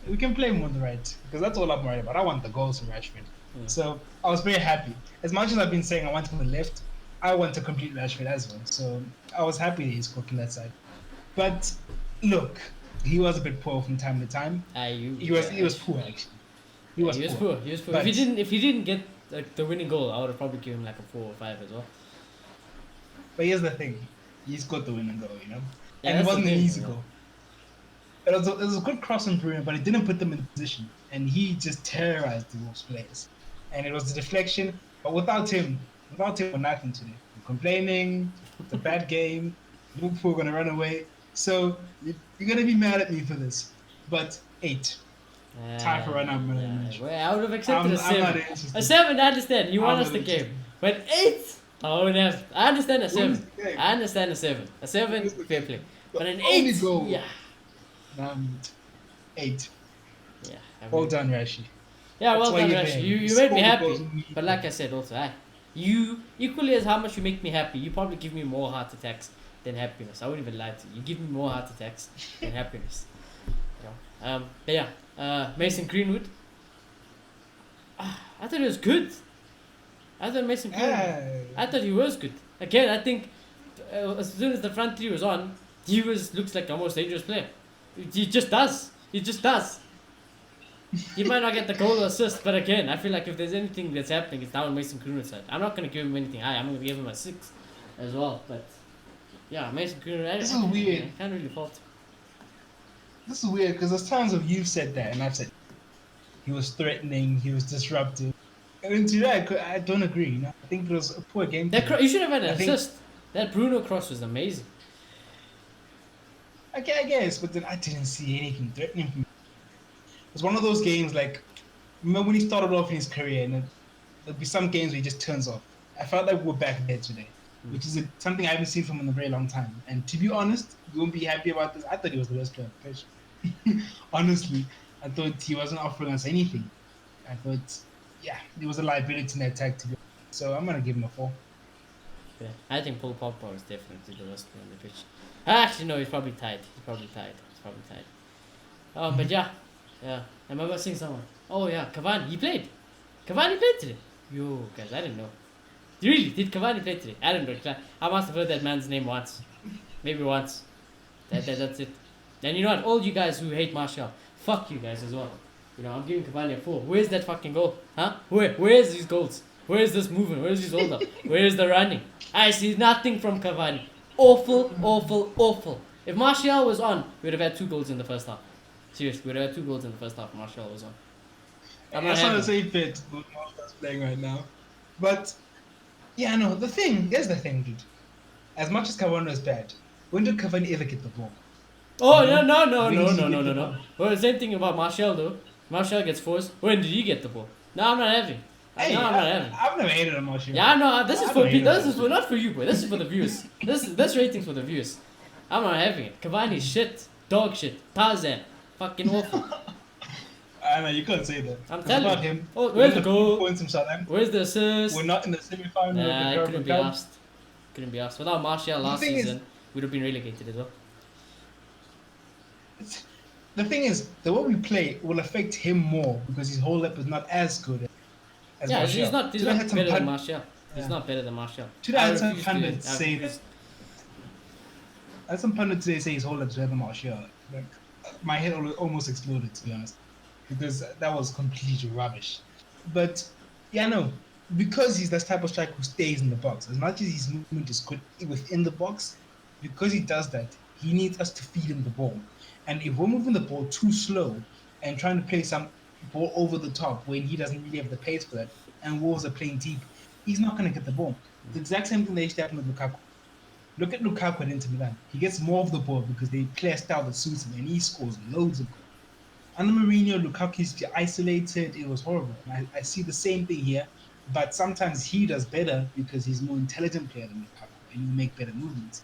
Speaker 2: we can play more on the right. Because that's all I'm worried about. I want the goals from Rashford.
Speaker 1: Yeah.
Speaker 2: So I was very happy. As much as I've been saying I want to the left, I want to complete Rashford as well. So I was happy that he's cooking that side. But look, he was a bit poor from time to time. He was poor actually. He was poor.
Speaker 1: He was poor.
Speaker 2: But-
Speaker 1: If he didn't get like the winning goal, I would have probably given him like a 4 or 5 as well.
Speaker 2: But here's the thing, he's got the winning goal, you know?
Speaker 1: Yeah,
Speaker 2: and it
Speaker 1: that's
Speaker 2: wasn't
Speaker 1: the
Speaker 2: an
Speaker 1: thing,
Speaker 2: easy
Speaker 1: you know.
Speaker 2: goal. It was a good cross on Bruno, but it didn't put them in position. And he just terrorized the Wolves players. And it was a deflection, but without him, we're nothing today. We're complaining, it's a bad game, Liverpool are going to run away. So you're going to be mad at me for this. But 8. Time for run out, man.
Speaker 1: Well, I would have accepted a
Speaker 2: I'm not
Speaker 1: 7.
Speaker 2: interested.
Speaker 1: A 7, I understand. You won
Speaker 2: I'm
Speaker 1: us the
Speaker 2: not
Speaker 1: game.
Speaker 2: interested.
Speaker 1: But 8, I would have. I understand a 7.
Speaker 2: Won the game.
Speaker 1: I understand a 7. A 7,
Speaker 2: Won the
Speaker 1: fair
Speaker 2: game.
Speaker 1: play.
Speaker 2: The
Speaker 1: But an
Speaker 2: only
Speaker 1: 8,
Speaker 2: goal.
Speaker 1: yeah.
Speaker 2: 8.
Speaker 1: Yeah. I
Speaker 2: Well
Speaker 1: mean-
Speaker 2: done, Rashi.
Speaker 1: Yeah,
Speaker 2: That's
Speaker 1: well
Speaker 2: why
Speaker 1: done,
Speaker 2: you're
Speaker 1: Rashi.
Speaker 2: there.
Speaker 1: You
Speaker 2: You
Speaker 1: made me
Speaker 2: scored
Speaker 1: happy.
Speaker 2: goals when you-
Speaker 1: But like I said also, you equally as how much you make me happy, you probably give me more heart attacks than happiness. I wouldn't even lie to you. You give me more heart attacks than happiness. You know? But yeah, Mason Greenwood. I thought he was good. I thought Mason Greenwood. I thought he was good. Again, I think as soon as the front three was on, he looks like a most dangerous player. He just does. He just does. He might not get the goal or assist, but again, I feel like if there's anything that's happening, it's down Mason Greenwood's side. I'm not going to give him anything high. I'm going to give him a 6 as well. But yeah, Mason Greenwood.
Speaker 2: This is weird.
Speaker 1: I can't really fault him.
Speaker 2: This is weird because there's times of you've said that and I've said he was threatening, he was disruptive. And today I don't agree. You know? I think it was a poor game.
Speaker 1: You should have had an
Speaker 2: I think-
Speaker 1: assist. That Bruno cross was amazing.
Speaker 2: I guess, but then I didn't see anything threatening from him. It was one of those games like, remember when he started off in his career and then there'll be some games where he just turns off. I felt like we're back there today, which is something I haven't seen from him in a very long time. And to be honest, you won't be happy about this. I thought he was the best player on the pitch. Honestly, I thought he wasn't offering us anything. I thought, yeah, he was a liability in the attack to be. So I'm going to give him a 4.
Speaker 1: Yeah, I think Paul Pogba was definitely the worst player on the pitch. Actually, no, he's probably tied. But yeah. I remember seeing someone. Oh yeah, Cavani. He played. Cavani played today. Yo, guys, I didn't know. Really? Did Cavani play today? I don't know. I must have heard that man's name once. Maybe once. That's it. And you know what? All you guys who hate Martial, fuck you guys as well. I'm giving Cavani a 4. Where's that fucking goal? Huh? Where's these goals? Where's this movement? Where's this hold up? Where's the running? I see nothing from Cavani. Awful, awful, awful. If Martial was on, we would have had 2 goals in the first half. Seriously, we would have had 2 goals in the first half if Martial was on. I'm not
Speaker 2: That's not
Speaker 1: having
Speaker 2: a safe bet what Martial's playing right now. But yeah, no, here's the thing, dude. As much as Cavani is bad, when did Cavani ever get the ball?
Speaker 1: Oh, no.
Speaker 2: When did he get the ball?
Speaker 1: Well, the same thing about Martial, though. Martial gets forced. When did he get the ball? No, I'm not having.
Speaker 2: Hey,
Speaker 1: No, I'm not having.
Speaker 2: I've never hated on Martial.
Speaker 1: Yeah, no, this is
Speaker 2: I've
Speaker 1: for
Speaker 2: never hated on
Speaker 1: this is for not for you, boy. This is for the viewers. This rating's for the viewers. I'm not having it. Cavani shit, dog shit, Tarzan, fucking awful.
Speaker 2: I know you can't say that.
Speaker 1: I'm
Speaker 2: It's
Speaker 1: telling
Speaker 2: about
Speaker 1: you.
Speaker 2: him.
Speaker 1: Oh, where's the
Speaker 2: We're not
Speaker 1: goal?
Speaker 2: points from Southampton.
Speaker 1: Where's the assist?
Speaker 2: We're not in the semi-final of the
Speaker 1: Nah, I
Speaker 2: Carabao
Speaker 1: couldn't be
Speaker 2: Cup.
Speaker 1: asked. Couldn't be asked. Without Martial last
Speaker 2: thing is-
Speaker 1: season, we'd have been relegated as well.
Speaker 2: The thing is, the way we play will affect him more because his hold up is not as good as
Speaker 1: Yeah,
Speaker 2: Martial.
Speaker 1: he's not
Speaker 2: Today I had some
Speaker 1: better than
Speaker 2: pun-
Speaker 1: Martial. He's
Speaker 2: Yeah.
Speaker 1: not better than Martial.
Speaker 2: Today I had some
Speaker 1: refuse to-
Speaker 2: pundits
Speaker 1: I
Speaker 2: say
Speaker 1: refuse-
Speaker 2: that. I had some pundits today say his hold up is better than Martial. Like, my head almost exploded, to be honest, because that was completely rubbish. But yeah, no, because he's that type of striker who stays in the box. As much as his movement is good within the box, because he does that, he needs us to feed him the ball. And if we're moving the ball too slow and trying to play some ball over the top when he doesn't really have the pace for that, and Wolves are playing deep, he's not going to get the ball. The exact same thing that used to happen with Lukaku. Look at Lukaku at Inter Milan. He gets more of the ball because they play a style that suits him, and he scores loads of goals. Under Mourinho, Lukaku used to be isolated. It was horrible. And I see the same thing here, but sometimes he does better because he's a more intelligent player than Lukaku, and he make better movements.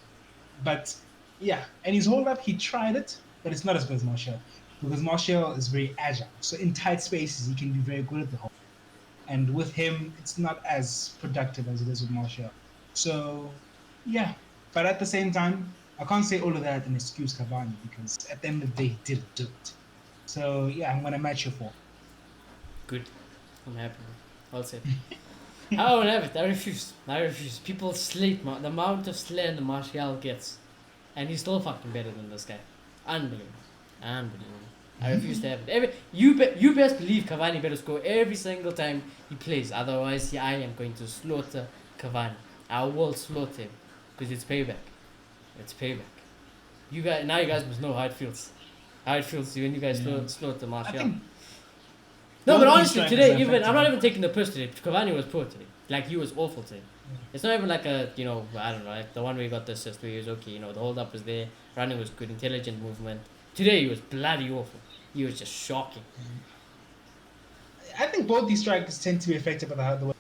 Speaker 2: But yeah, and his hold up, he tried it, but it's not as good as Martial because Martial is very agile. So in tight spaces, he can be very good at the hold. And with him, it's not as productive as it is with Martial. So yeah, but at the same time, I can't say all of that and excuse Cavani because at the end of the day, he didn't do it. So yeah, I'm gonna match you for.
Speaker 1: Good. I'm happy. Well said. I don't have it. I refuse. People slate the amount of slander Martial gets, and he's still fucking better than this guy. Unbelievable. I refuse to have it. You best believe Cavani better score every single time he plays. Otherwise, I am going to slaughter Cavani. I will slaughter him because it's payback. It's payback. You guys must know how it feels. How it feels when you guys slaughter
Speaker 2: I
Speaker 1: Martial.
Speaker 2: think
Speaker 1: No, but
Speaker 2: Both
Speaker 1: honestly,
Speaker 2: these
Speaker 1: today,
Speaker 2: strikers are
Speaker 1: I'm not
Speaker 2: effective.
Speaker 1: even taking the piss today. Cavani was poor today. Like, he was awful today. It's not even like I don't know, like the one where he got the assist where he was okay, the hold up was there, running was good, intelligent movement. Today, he was bloody awful. He was just shocking.
Speaker 2: I think both these strikers tend to be affected by the way.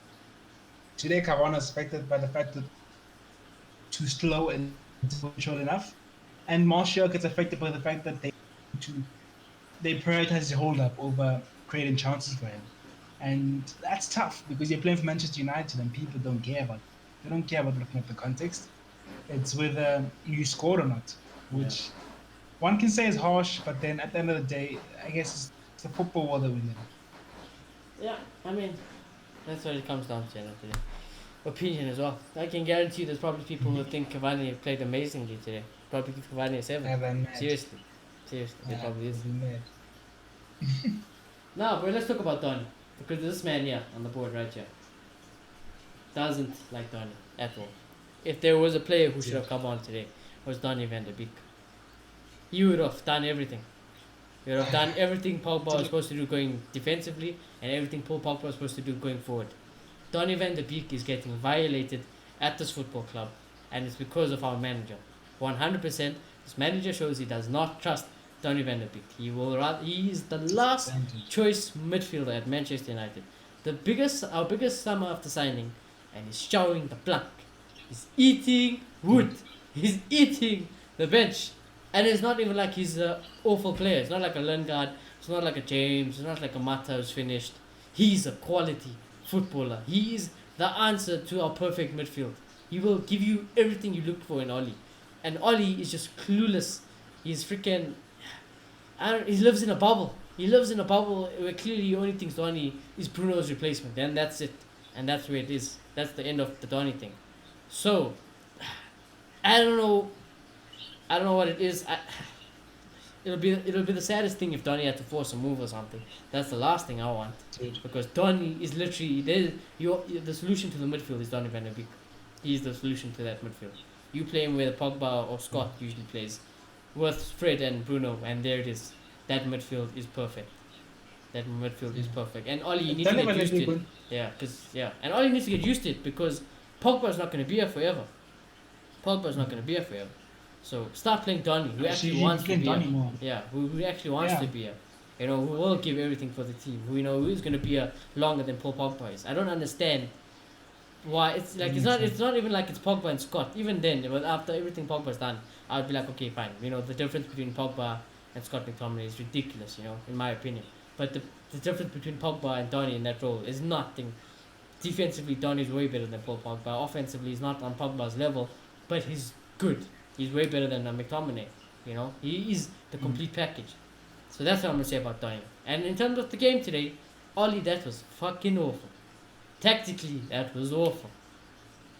Speaker 2: Today, Cavani is affected by the fact that too slow and control enough, and Martial gets affected by the fact that they prioritize his hold up over creating chances for him. And that's tough because you're playing for Manchester United and people don't care about it. They don't care about looking at the context. It's whether you scored or not, which one can say is harsh, but then at the end of the day, I guess it's the football world that we live in.
Speaker 1: Yeah, I mean, that's what it comes down to, today. Opinion as well. I can guarantee you there's probably people who think Cavani played amazingly today. Probably give Cavani a 7.
Speaker 2: Yeah, they're mad.
Speaker 1: Seriously, there probably is.
Speaker 2: They're mad.
Speaker 1: Now, but let's talk about Donny. Because this man here on the board right here doesn't like Donny at all. If there was a player who should have come on today, it was Donny van de Beek. He would have done everything. He would have done everything Pogba was supposed to do going defensively and everything Paul Pogba was supposed to do going forward. Donny van de Beek is getting violated at this football club, and it's because of our manager. 100%, this manager shows he does not trust Donny van de Beek. He is the last choice midfielder at Manchester United. Our biggest summer after signing, and he's showing the plank. He's eating wood. He's eating the bench. And it's not even like he's an awful player. It's not like a Lingard. It's not like a James. It's not like a Mata who's finished. He's a quality footballer. He is the answer to our perfect midfield. He will give you everything you look for in Oli. And Oli is just clueless. He's freaking... he lives in a bubble. He lives in a bubble where clearly the only thing Donny is Bruno's replacement. And that's it. And that's where it is. That's the end of the Donny thing. So, I don't know what it is. it'll be the saddest thing if Donny had to force a move or something. That's the last thing I want.
Speaker 2: Dude.
Speaker 1: Because Donny is literally the solution to the midfield is Donny van der Beek. He's the solution to that midfield. You play him where Pogba or Scott usually plays, with Fred and Bruno, and there it is. That midfield is perfect. That midfield is perfect. And Ollie, you need to get used to it. And Ollie needs to get used to it because Pogba's not going to be here forever. So start playing Donny, who actually wants to be here.
Speaker 2: More.
Speaker 1: Yeah, who actually wants to be here. You know, who will give everything for the team. Who who is going to be here longer than Paul Pogba is. I don't understand why it's like it's not even like it's Pogba and Scott. Even then, but after everything Pogba's done, I'd be like, okay, fine. You know, the difference between Pogba and Scott McTominay is ridiculous. You know, in my opinion. But the difference between Pogba and Donny in that role is nothing. Defensively, Donny's way better than Paul Pogba. Offensively, he's not on Pogba's level, but he's good. He's way better than McTominay. You know, he is the complete package. So that's what I'm gonna say about Donny. And in terms of the game today, Ollie, that was fucking awful. Tactically, that was awful.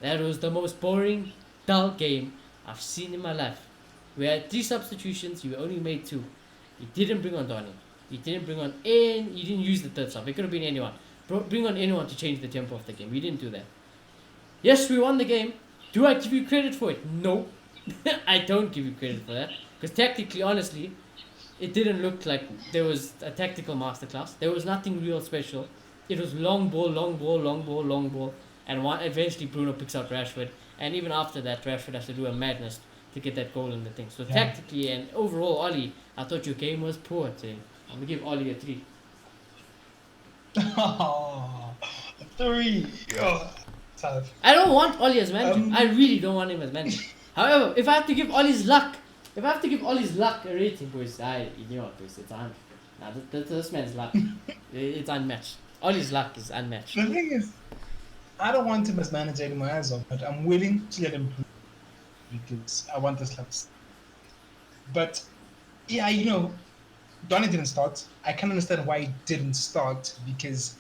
Speaker 1: That was the most boring, dull game I've seen in my life. We had 3 substitutions. You only made 2. You didn't bring on Donny. You didn't bring on any. You didn't use the third sub. It could have been anyone. Bring on anyone to change the tempo of the game. We didn't do that. Yes, we won the game. Do I give you credit for it? No. I don't give you credit for that. Because tactically, honestly, it didn't look like there was a tactical masterclass. There was nothing real special. It was long ball. And eventually Bruno picks out Rashford. And even after that, Rashford has to do a madness to get that goal in the thing. So tactically and overall, Ollie, I thought your game was poor today. I'm going to give Ollie a 3.
Speaker 2: Oh, 3. Oh, tough.
Speaker 1: I don't want Ollie as manager. I really don't want him as manager. However, if I have to give Ollie's luck a rating, boys, you know what, boys, it's 100. Nah, this man's luck, it's unmatched. Ollie's luck is unmatched.
Speaker 2: The thing is, I don't want him as manager anymore as well, but I'm willing to let him prove because I want this luck. But yeah, you know, Donny didn't start. I can understand why he didn't start because,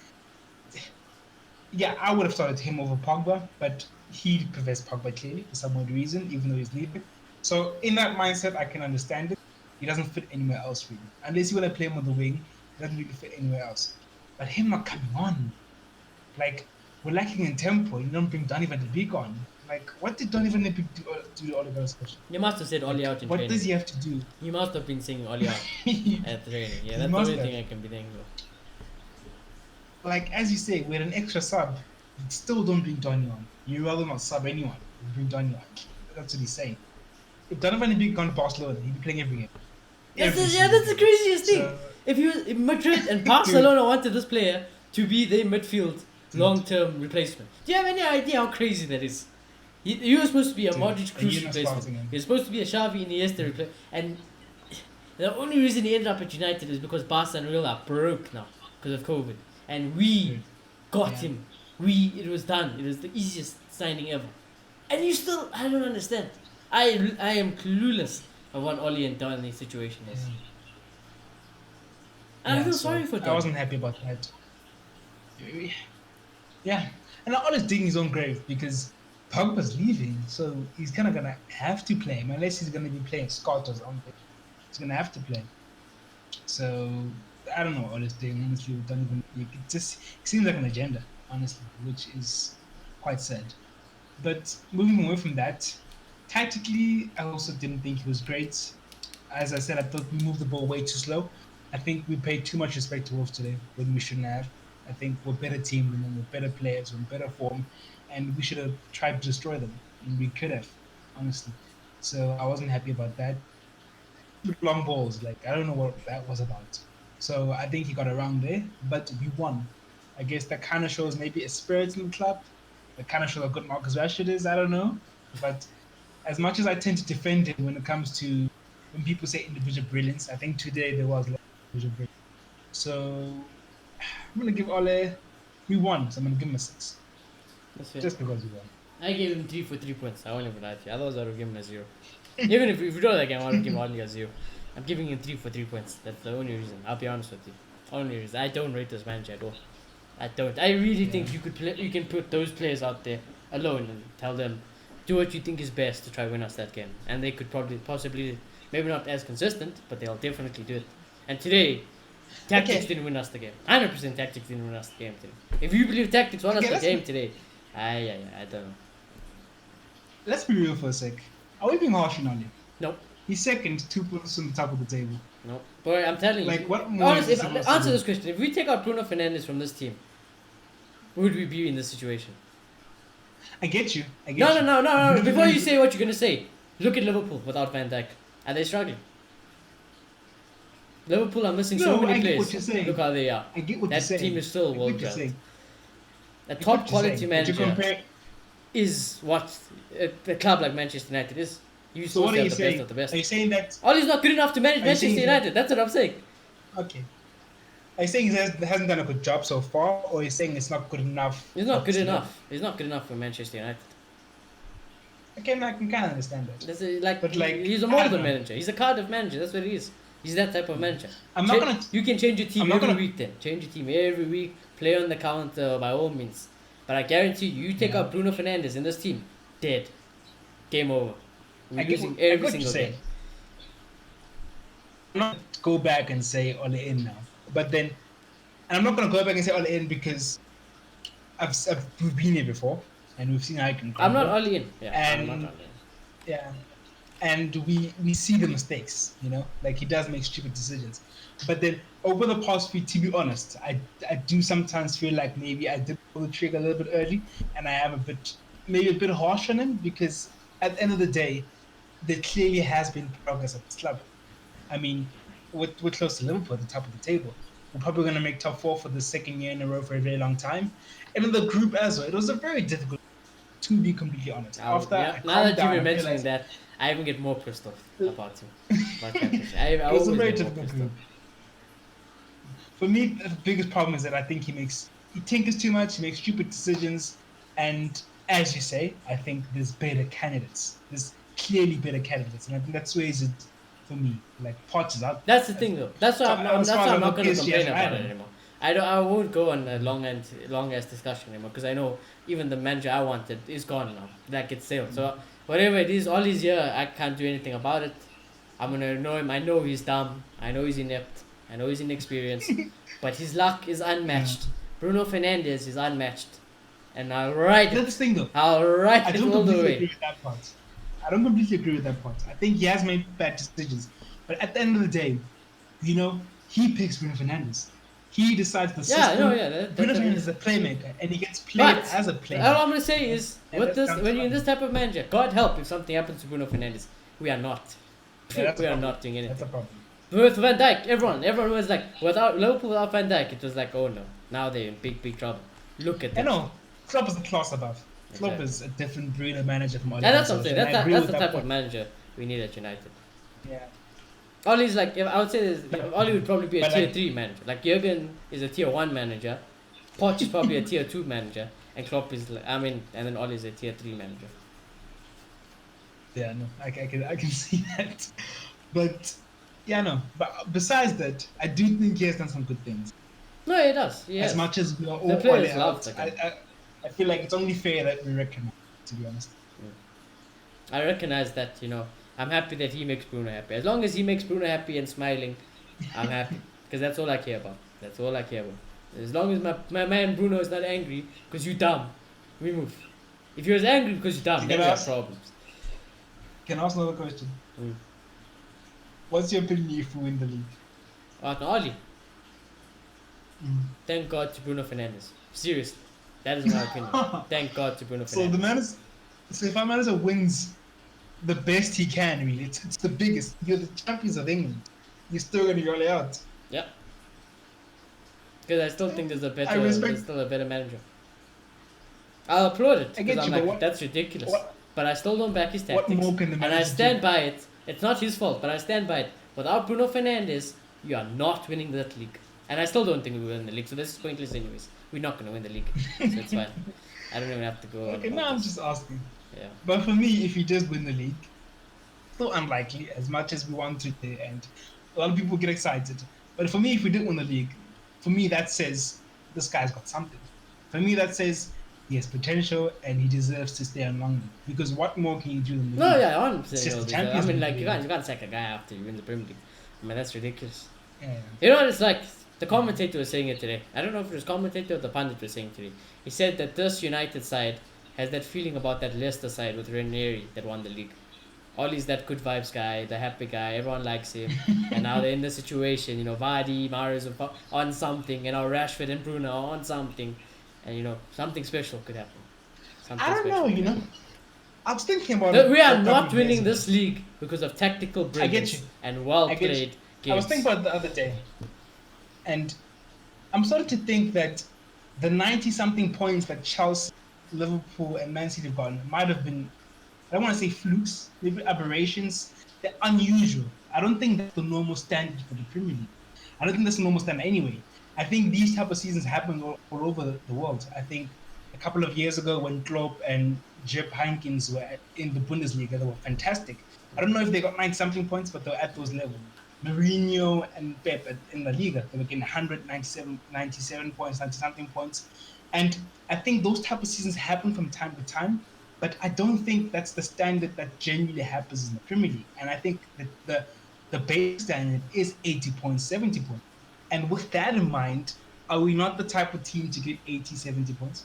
Speaker 2: yeah, I would have started him over Pogba, but he prefers Pogba clearly for some odd reason, even though he's leaving. So in that mindset, I can understand it. He doesn't fit anywhere else really. Unless you want to play him on the wing, he doesn't really fit anywhere else. But him not coming on, like we're lacking in tempo. You don't bring Donny van der Beek on. Like, what did Donny van der Beek do to Oliver's question?
Speaker 1: You must have said Ollie out in
Speaker 2: what
Speaker 1: training.
Speaker 2: What does he have to do?
Speaker 1: You must have been saying Ollie out at training. Yeah, that's the only thing I can be thinking of.
Speaker 2: Like, as you say, with an extra sub, you still don't bring Donny on. You rather not sub anyone. You bring Donny on. That's what he's saying. If Donny van der Beek gone to Barcelona, he'd be playing every game.
Speaker 1: That's the craziest thing. So, if Madrid and Barcelona wanted this player to be their midfield long-term replacement, do you have any idea how crazy that is? He was supposed to be a Modric Kroos replacement. He was supposed to be a Xavi Iniesta replacement, and the only reason he ended up at United is because Barca and Real are broke now because of COVID, and we got him. It was done. It was the easiest signing ever, and you still, I don't understand. I am clueless of what Ollie and Donny's situation is. And I feel sorry for Donny.
Speaker 2: I wasn't happy about that. Yeah, and Ollie's digging his own grave because Pogba's leaving, so he's kind of gonna have to play him unless he's gonna be playing Scott or something. He's gonna have to play. So I don't know what Ollie's doing. Honestly, it just seems like an agenda, honestly, which is quite sad. But moving away from that, tactically, I also didn't think he was great. As I said, I thought we moved the ball way too slow. I think we paid too much respect to Wolves today when we shouldn't have. I think we're a better team than them, we're better players, we're in better form, and we should have tried to destroy them. And we could have, honestly. So I wasn't happy about that. Long balls, like, I don't know what that was about. So I think he got around there, but we won. I guess that kind of shows maybe a spirit in the club. That kind of shows how good Marcus Rashford is, I don't know. But as much as I tend to defend him when it comes to when people say individual brilliance, I think today there was individual brilliance. So I'm going to give Ole, we won, so I'm going to give him a 6. Just because we won.
Speaker 1: I gave him 3 for 3 points. I won't even lie to you. Otherwise, I would have given him a 0. Even if we draw that game, I would have given Ollie a 0. I'm giving him 3 for 3 points. That's the only reason. I'll be honest with you. Only reason. I don't rate this manager at all. I don't. I really think you can put those players out there alone and tell them, do what you think is best to try to win us that game. And they could possibly Maybe not as consistent, but they'll definitely do it. And today, tactics
Speaker 2: Okay.
Speaker 1: didn't win us the game. 100% tactics didn't win us the game today. If you believe tactics won us the game today, I don't know.
Speaker 2: Let's be real for a sec. Are we being harsh on Oli?
Speaker 1: Nope.
Speaker 2: He's second, 2 points on the top of the table.
Speaker 1: No, boy, I'm telling
Speaker 2: Like,
Speaker 1: you.
Speaker 2: what more
Speaker 1: Honestly,
Speaker 2: is he supposed to
Speaker 1: answer
Speaker 2: do?
Speaker 1: this question. If we take out Bruno Fernandes from this team, would we be in this situation?
Speaker 2: I get you.
Speaker 1: No. Before you say what you're gonna say, look at Liverpool without Van Dijk. Are they struggling? Liverpool are missing so
Speaker 2: No,
Speaker 1: many
Speaker 2: I get
Speaker 1: players.
Speaker 2: what you're saying.
Speaker 1: Look how they are.
Speaker 2: I get what
Speaker 1: That
Speaker 2: you're saying.
Speaker 1: team is still
Speaker 2: I get
Speaker 1: world
Speaker 2: what you're
Speaker 1: class.
Speaker 2: saying.
Speaker 1: A
Speaker 2: I get
Speaker 1: top
Speaker 2: what you're
Speaker 1: quality
Speaker 2: saying. But you
Speaker 1: manager
Speaker 2: compare.
Speaker 1: is what a club like Manchester United is. You
Speaker 2: So what
Speaker 1: supposed to
Speaker 2: are
Speaker 1: have
Speaker 2: you
Speaker 1: the
Speaker 2: saying?
Speaker 1: best of the best.
Speaker 2: Are you saying that?
Speaker 1: Ollie's not good enough to manage
Speaker 2: Are you
Speaker 1: Manchester
Speaker 2: saying that-
Speaker 1: United. That's what I'm saying.
Speaker 2: Okay. Are you saying he hasn't done a good job so far, or are you saying it's not good enough?
Speaker 1: He's not good
Speaker 2: Obviously.
Speaker 1: enough. He's not good enough for Manchester United.
Speaker 2: I can kind of understand that. But, like,
Speaker 1: He's a
Speaker 2: I
Speaker 1: Malden
Speaker 2: don't know.
Speaker 1: manager. He's a Cardiff manager. That's what he is. He's that type of manager.
Speaker 2: I'm not gonna.
Speaker 1: You can change your team
Speaker 2: I'm not
Speaker 1: every
Speaker 2: gonna-
Speaker 1: week. Then change your team every week. Play on the counter by all means. But I guarantee you take
Speaker 2: Yeah.
Speaker 1: out Bruno Fernandes in this team, dead. Game over. We're
Speaker 2: I get
Speaker 1: losing
Speaker 2: what- I get
Speaker 1: every
Speaker 2: what you're
Speaker 1: single
Speaker 2: saying.
Speaker 1: game.
Speaker 2: I'm not go back and say all in now, but then, and I'm not gonna go back and say all in because we've been here before and we've seen how it can.
Speaker 1: I'm not
Speaker 2: crumble.
Speaker 1: all in. Yeah, I'm not
Speaker 2: And-
Speaker 1: all in.
Speaker 2: Yeah, and we see the mistakes, like he does make stupid decisions. But then over the past few, to be honest, I do sometimes feel like maybe I did pull the trigger a little bit early, and I am maybe a bit harsh on him because at the end of the day, there clearly has been progress at this club. I mean, we're close to Liverpool at the top of the table. We're probably going to make top 4 for the second year in a row for a very long time. And in the group as well, it was a very difficult, to be completely honest. After I
Speaker 1: Now
Speaker 2: calmed
Speaker 1: that you
Speaker 2: down,
Speaker 1: were
Speaker 2: I
Speaker 1: mentioning
Speaker 2: realized
Speaker 1: that, I even get more pissed off about him. About Champions. I
Speaker 2: it was
Speaker 1: always
Speaker 2: a very
Speaker 1: get more
Speaker 2: difficult
Speaker 1: pissed
Speaker 2: group.
Speaker 1: off.
Speaker 2: For me, the biggest problem is that I think he tinkers too much, he makes stupid decisions, and as you say, I think there's better candidates. There's clearly better candidates, and I think that's where is it for me. Like Potts is out.
Speaker 1: That's the thing, though. That's why
Speaker 2: So,
Speaker 1: I'm
Speaker 2: as far as I
Speaker 1: not
Speaker 2: know,
Speaker 1: going to
Speaker 2: PSG
Speaker 1: complain
Speaker 2: hasn't
Speaker 1: about
Speaker 2: had
Speaker 1: it
Speaker 2: him.
Speaker 1: anymore. I won't go on a long ass discussion anymore because I know even the manager I wanted is gone now. That gets sailed. So whatever it is, all he's here, I can't do anything about it. I'm gonna know him. I know he's dumb. I know he's inept. I know he's inexperienced. But his luck is unmatched. Bruno Fernandes is unmatched, and I'll ride
Speaker 2: That's
Speaker 1: it.
Speaker 2: the thing, though.
Speaker 1: I'll ride
Speaker 2: I
Speaker 1: it
Speaker 2: don't
Speaker 1: all the
Speaker 2: completely
Speaker 1: way.
Speaker 2: agree with that part. I don't completely agree with that part. I think he has made bad decisions, but at the end of the day, he picks Bruno Fernandes. He decides the
Speaker 1: Yeah,
Speaker 2: system.
Speaker 1: no, yeah.
Speaker 2: Bruno
Speaker 1: That
Speaker 2: Fernandes
Speaker 1: is-
Speaker 2: is a playmaker, and he gets played
Speaker 1: But
Speaker 2: as a
Speaker 1: all
Speaker 2: playmaker.
Speaker 1: I'm gonna say is,
Speaker 2: And
Speaker 1: with
Speaker 2: that
Speaker 1: this,
Speaker 2: comes
Speaker 1: when you're in
Speaker 2: from-
Speaker 1: this type of manager, God help if something happens to Bruno Fernandes. We are not.
Speaker 2: Yeah, that's a
Speaker 1: we are
Speaker 2: problem.
Speaker 1: not doing
Speaker 2: That's
Speaker 1: anything.
Speaker 2: a problem.
Speaker 1: With Van Dijk, everyone was like, without Liverpool without Van Dijk, it was like, oh no, now they're in big trouble. Look at
Speaker 2: I
Speaker 1: that.
Speaker 2: know. Klopp is the class above. Klopp
Speaker 1: Exactly.
Speaker 2: is a different breed of manager from Ole.
Speaker 1: And that's what I'm
Speaker 2: Gunnar
Speaker 1: saying.
Speaker 2: Solskjaer, and I
Speaker 1: That's
Speaker 2: agree
Speaker 1: the
Speaker 2: with that
Speaker 1: type of
Speaker 2: point.
Speaker 1: manager we need at United.
Speaker 2: Yeah.
Speaker 1: Ollie's like, I would say Ollie would probably be a
Speaker 2: But
Speaker 1: tier
Speaker 2: like-
Speaker 1: 3 manager. Like Jurgen is a tier 1 manager, Poch is probably a tier 2 manager, and Klopp is like, and then Ollie's a tier 3 manager.
Speaker 2: Yeah, no, I can see that. But yeah, no. But besides that, I do think he has done some good things.
Speaker 1: No, he does. Yes.
Speaker 2: As much as we are all
Speaker 1: The players
Speaker 2: Ole
Speaker 1: love
Speaker 2: out,
Speaker 1: the guy.
Speaker 2: I feel like it's only fair that we recognize, to be honest.
Speaker 1: I recognize that, I'm happy that he makes Bruno happy. As long as he makes Bruno happy and smiling, I'm happy. Because that's all I care about. That's all I care about. As long as my man Bruno is not angry because you're dumb, we move. If he was angry because you're dumb, then we have
Speaker 2: Yes.
Speaker 1: problems.
Speaker 2: Can I ask another question?
Speaker 1: Mm.
Speaker 2: What's your opinion if we win the league?
Speaker 1: No, Ollie, thank God to Bruno Fernandes. Seriously. That is my opinion. Thank God to Bruno
Speaker 2: So
Speaker 1: Fernandes.
Speaker 2: if our manager wins the best he can, really, it's the biggest. You're the champions of England. You're still gonna go out.
Speaker 1: Yeah. Because I still think there's still a better manager. I'll applaud it.
Speaker 2: I get
Speaker 1: Because I'm
Speaker 2: you,
Speaker 1: like,
Speaker 2: but what-
Speaker 1: that's ridiculous.
Speaker 2: what-
Speaker 1: But I still don't back his
Speaker 2: What
Speaker 1: tactics.
Speaker 2: more can the
Speaker 1: And I
Speaker 2: manager
Speaker 1: stand
Speaker 2: do?
Speaker 1: by it. It's not his fault, but I stand by it. Without Bruno Fernandes, you are not winning that league. And I still don't think we will win the league, so this is pointless anyways. We're not going to win the league. So it's fine. I don't even have to go on
Speaker 2: Okay,
Speaker 1: about
Speaker 2: now I'm
Speaker 1: this.
Speaker 2: just asking.
Speaker 1: Yeah.
Speaker 2: But for me, if he does win the league, still unlikely as much as we want to, and a lot of people get excited. But for me, if we did win the league, for me that says this guy's got something. For me, that says He has potential, and he deserves to stay on longer. Because what more can you do than the
Speaker 1: No,
Speaker 2: league?
Speaker 1: yeah, I'm
Speaker 2: It's
Speaker 1: saying
Speaker 2: just
Speaker 1: all
Speaker 2: the
Speaker 1: this. I
Speaker 2: Champions
Speaker 1: mean,
Speaker 2: League.
Speaker 1: like,
Speaker 2: Really.
Speaker 1: you can't sack a guy after you win the Premier League. I mean, that's ridiculous.
Speaker 2: Yeah.
Speaker 1: You know what it's like? The commentator was saying it today. I don't know if it was commentator or the pundit was saying today. He said that this United side has that feeling about that Leicester side with Ranieri that won the league. Ollie's that good vibes guy, the happy guy, everyone likes him. And now they're in this situation, Vardy, Mahrez are on something, Rashford and Bruno are on something. And, something special could happen.
Speaker 2: I
Speaker 1: Something
Speaker 2: don't know,
Speaker 1: special could happen.
Speaker 2: I was thinking about it
Speaker 1: We
Speaker 2: a
Speaker 1: are
Speaker 2: couple
Speaker 1: not
Speaker 2: of years
Speaker 1: winning
Speaker 2: ago.
Speaker 1: this league because of tactical
Speaker 2: I get you.
Speaker 1: brilliance and well
Speaker 2: I get you.
Speaker 1: played
Speaker 2: I was
Speaker 1: games.
Speaker 2: thinking about it the other day, and I'm starting to think that the 90-something points that Chelsea, Liverpool, and Man City have gotten might have been, I don't want to say flukes, maybe aberrations. They're unusual. I don't think that's the normal standard for the Premier League. I don't think that's the normal standard anyway. I think these type of seasons happen all over the world. I think a couple of years ago when Klopp and Jupp Heynckes were in the Bundesliga, they were fantastic. I don't know if they got 90-something points, but they were at those levels. Mourinho and Pep in La Liga, they were getting 197 points, 90-something points. And I think those type of seasons happen from time to time, but I don't think that's the standard that genuinely happens in the Premier League. And I think that the base standard is 80 points, 70 points. And with that in mind, are we not the type of team to get 80, 70 points?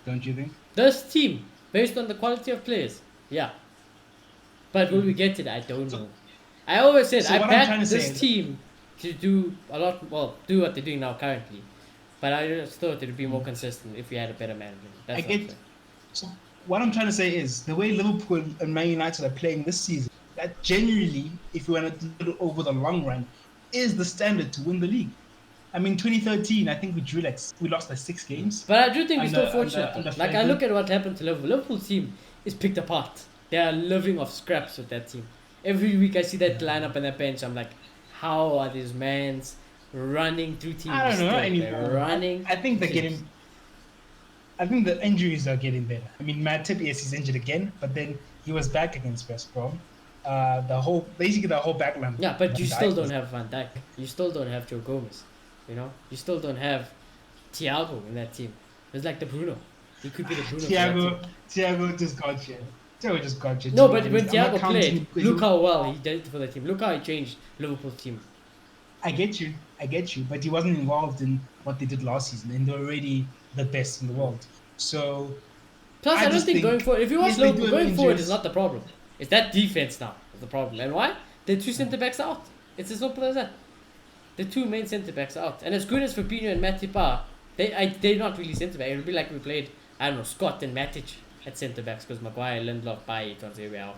Speaker 2: Don't you think?
Speaker 1: This team, based on the quality of players, yeah. But will we get it? I don't know. I always said
Speaker 2: So
Speaker 1: I
Speaker 2: what I'm trying
Speaker 1: backed
Speaker 2: to say
Speaker 1: this
Speaker 2: is-
Speaker 1: team to do a lot, do what they're doing now currently. But I just thought it would be more consistent if we had a better management. That's
Speaker 2: I
Speaker 1: what I'm
Speaker 2: get.
Speaker 1: saying.
Speaker 2: So what I'm trying to say is the way Liverpool and Man United are playing this season, that genuinely, if you want to do it over the long run, is the standard to win the league. I mean, 2013, I think we lost like 6 games.
Speaker 1: But I do think we're still
Speaker 2: Under-
Speaker 1: fortunate.
Speaker 2: under
Speaker 1: though. Like, I
Speaker 2: Fergie.
Speaker 1: look at what happened to Liverpool. Liverpool's team is picked apart. They are living off scraps with that team. Every week I see that lineup on that bench. I'm like, how are these mans running through teams?
Speaker 2: I don't know
Speaker 1: still?
Speaker 2: anymore.
Speaker 1: They're running.
Speaker 2: I think they're
Speaker 1: teams.
Speaker 2: getting. I think the injuries are getting better. I mean, Matip, yes, he's injured again, but then he was back against West Brom. The whole back line.
Speaker 1: Yeah, but you
Speaker 2: Van
Speaker 1: still
Speaker 2: Dijk
Speaker 1: don't
Speaker 2: is-
Speaker 1: have Van Dijk. You still don't have Joe Gomez. You still don't have Thiago in that team. It's like the Bruno. He could be the Bruno. for that team.
Speaker 2: Thiago just got you. Thiago just got you.
Speaker 1: No,
Speaker 2: to be
Speaker 1: but when
Speaker 2: honest. I'm not
Speaker 1: Thiago
Speaker 2: counting
Speaker 1: played,
Speaker 2: him because
Speaker 1: look how well he did for the team. Look how he changed Liverpool's team.
Speaker 2: I get you, but he wasn't involved in what they did last season, and they're already the best in the world. So
Speaker 1: Plus,
Speaker 2: I
Speaker 1: I don't
Speaker 2: just
Speaker 1: think
Speaker 2: think
Speaker 1: going forward, if you watch
Speaker 2: if they do
Speaker 1: Liverpool,
Speaker 2: have
Speaker 1: going forward
Speaker 2: injuries-
Speaker 1: is not the problem. It's that defense now is the problem. And why? The two centre backs out. It's as simple as that. The two main centre backs out. And as good as Fabinho and Matip are, they're not really centre back. It would be like we played, I don't know, Scott and Matic at centre backs because Maguire, Lindelof, Bailly turns their way out.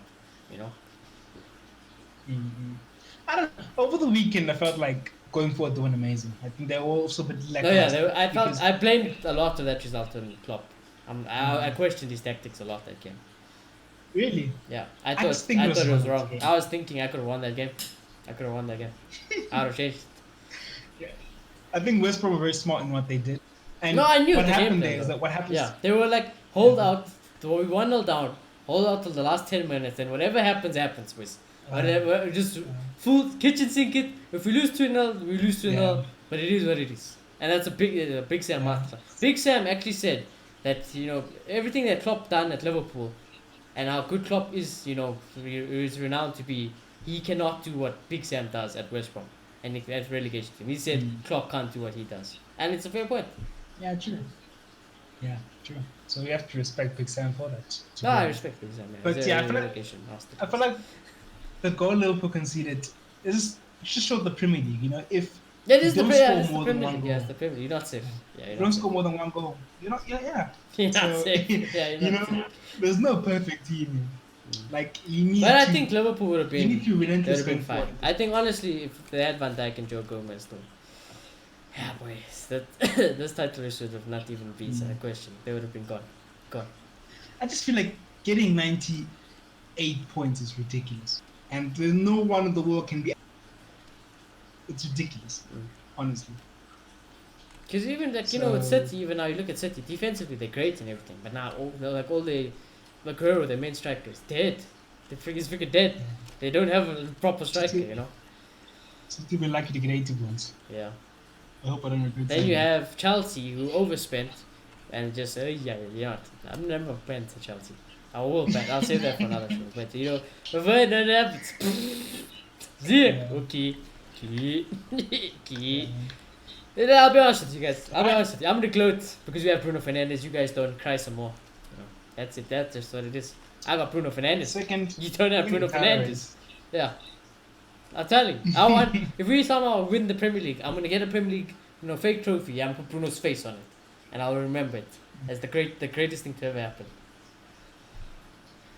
Speaker 2: I don't. Over the weekend, I felt like going forward they were amazing. I think they were also a bit
Speaker 1: No,
Speaker 2: lackluster.
Speaker 1: I
Speaker 2: because-
Speaker 1: blamed a lot of that result on Klopp. I questioned his tactics a lot that game.
Speaker 2: Really.
Speaker 1: Yeah, I
Speaker 2: just
Speaker 1: thought
Speaker 2: think it
Speaker 1: it
Speaker 2: was
Speaker 1: was
Speaker 2: one of those
Speaker 1: wrong.
Speaker 2: games.
Speaker 1: I was thinking I could have won that game. I would have changed.
Speaker 2: I think West Brom were very smart in what they did. And
Speaker 1: No, I knew
Speaker 2: what
Speaker 1: the game
Speaker 2: happened
Speaker 1: plan,
Speaker 2: there is
Speaker 1: though.
Speaker 2: that what happens.
Speaker 1: Yeah, they were like, hold out. So we 1-0 down. Hold out till the last 10 minutes, and whatever happens, happens. Boys. Whatever, just full kitchen sink it. If we lose 2-0, we lose 2-0.
Speaker 2: Yeah.
Speaker 1: But it is what it is. And that's a Big Sam master. Big Sam actually said that, everything that Klopp done at Liverpool and how good Klopp is, is renowned to be, he cannot do what Big Sam does at West Brom and at relegation team. He said Klopp can't do what he does. And it's a fair point.
Speaker 2: Yeah, true. Yeah, true. So we have to respect Big Sam for that.
Speaker 1: No, I respect Big Sam.
Speaker 2: But
Speaker 1: He's a
Speaker 2: yeah, I feel like-
Speaker 1: relegation master.
Speaker 2: I feel like the goal Liverpool conceded is just showed the Premier League. If
Speaker 1: That is the
Speaker 2: don't
Speaker 1: Premier
Speaker 2: score
Speaker 1: League.
Speaker 2: more than
Speaker 1: Yeah,
Speaker 2: one
Speaker 1: it's
Speaker 2: goal.
Speaker 1: the Premier League. You're not safe. Yeah,
Speaker 2: you
Speaker 1: you're
Speaker 2: don't
Speaker 1: not
Speaker 2: score more than one goal, you're not. Yeah.
Speaker 1: You're not
Speaker 2: So,
Speaker 1: safe. Yeah, you're not safe.
Speaker 2: there's no perfect team. Like you need.
Speaker 1: But I
Speaker 2: to-
Speaker 1: think Liverpool would have
Speaker 2: you
Speaker 1: been.
Speaker 2: need to be
Speaker 1: They would
Speaker 2: relentless
Speaker 1: have been
Speaker 2: going
Speaker 1: fine.
Speaker 2: forward.
Speaker 1: I think honestly, if they had Van Dijk and Joe Gomez, though, yeah, boys, that this title race should have not even been a question. They would have been gone.
Speaker 2: I just feel like getting 98 points is ridiculous, and there's no one in the world can be. It's ridiculous, honestly.
Speaker 1: Because even like with City, even now you look at City defensively, they're great and everything, but now all the Aguero, their main striker, is dead. The freaking dead. They don't have a proper striker,
Speaker 2: So people lucky to get 80 points.
Speaker 1: Yeah.
Speaker 2: I hope I don't regret
Speaker 1: Then
Speaker 2: saying
Speaker 1: you
Speaker 2: that.
Speaker 1: have Chelsea, who overspent, and just yeah, you know, I'm never banned to Chelsea. I will ban. I'll save that for another show. But you know, avoid that happens. Zip.
Speaker 2: Yeah.
Speaker 1: Okay. Okay. Okay.
Speaker 2: Yeah.
Speaker 1: I'll be honest with you guys. I'll be honest with you. I'm gonna gloat because we have Bruno Fernandes. You guys don't cry some more. You know, that's it. That's just what it is. I got Bruno Fernandes.
Speaker 2: Second,
Speaker 1: You don't have Bruno Fernandes.
Speaker 2: Tyrese.
Speaker 1: Yeah. I'm telling you. I want. If we somehow win the Premier League, I'm gonna get a Premier League, fake trophy. I'm gonna put Bruno's face on it, and I'll remember it as the greatest thing to ever happen.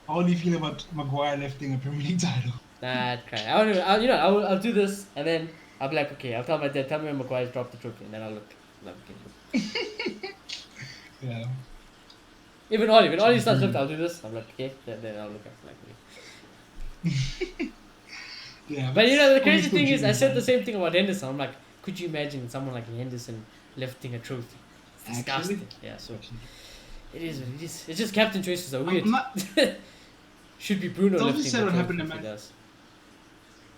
Speaker 2: How do you feel about Maguire lifting a Premier League title?
Speaker 1: Nah, I'd cry. I'll do this, and then I'll be like, okay, I'll tell my dad, tell me when Maguire's dropped the trophy, and then I'll look. Like, okay.
Speaker 2: Yeah.
Speaker 1: Even Ollie starts looking, I'll do this. I'm like, okay, then I'll look at like.
Speaker 2: Yeah.
Speaker 1: But the
Speaker 2: Ollie's
Speaker 1: crazy
Speaker 2: still
Speaker 1: thing is, I
Speaker 2: genius,
Speaker 1: said
Speaker 2: man.
Speaker 1: the same thing about Henderson. I'm like, could you imagine someone like Henderson lifting a trophy? It's disgusting.
Speaker 2: Actually?
Speaker 1: Yeah, so it is what it is. It's just captain choices are weird.
Speaker 2: I'm not-
Speaker 1: Should be Bruno
Speaker 2: It's
Speaker 1: lifting
Speaker 2: obviously
Speaker 1: the
Speaker 2: what
Speaker 1: trophy
Speaker 2: happened to
Speaker 1: if he
Speaker 2: Man-
Speaker 1: does.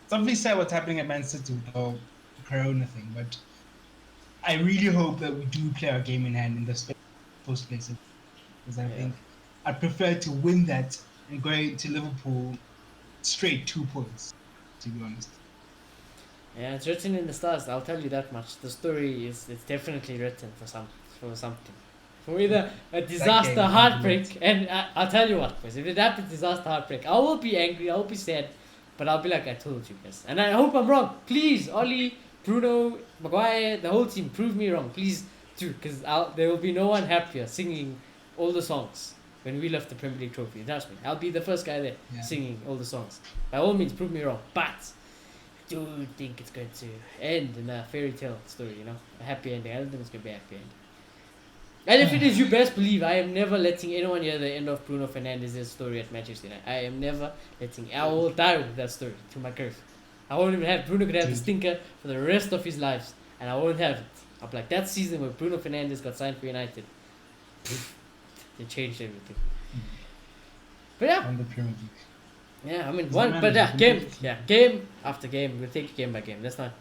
Speaker 2: It's obviously sad what's happening at Man City with the whole Corona thing, but I really hope that we do play our game in hand in the first place, because I
Speaker 1: Yeah.
Speaker 2: think I'd prefer to win that and go to Liverpool straight 2 points, to be honest.
Speaker 1: Yeah, it's written in the stars. I'll tell you that much. The story it's definitely written for something. For either a disaster,
Speaker 2: game,
Speaker 1: heartbreak, and I'll tell you what, boys. If it happens, disaster, heartbreak, I will be angry. I will be sad, but I'll be like, I told you guys, and I hope I'm wrong. Please, Ollie, Bruno, Maguire, the whole team, prove me wrong. Please do, because there will be no one happier singing all the songs when we lift the Premier League trophy. Trust me, I'll be the first guy there singing all the songs. By all means, prove me wrong. But I do think it's going to end in a fairy tale story, a happy ending. I don't think it's going to be a happy ending. And if it is, you best believe I am never letting anyone hear the end of Bruno Fernandes' story at Manchester United. I am never letting. I will die with that story to my grave. I won't even have Bruno could have the stinker for the rest of his lives, and I won't have it. I'm like that season where Bruno Fernandes got signed for United. They changed everything. But yeah.
Speaker 2: On the Premier League.
Speaker 1: Yeah, I mean, game after game. We'll take it game by game. Let's not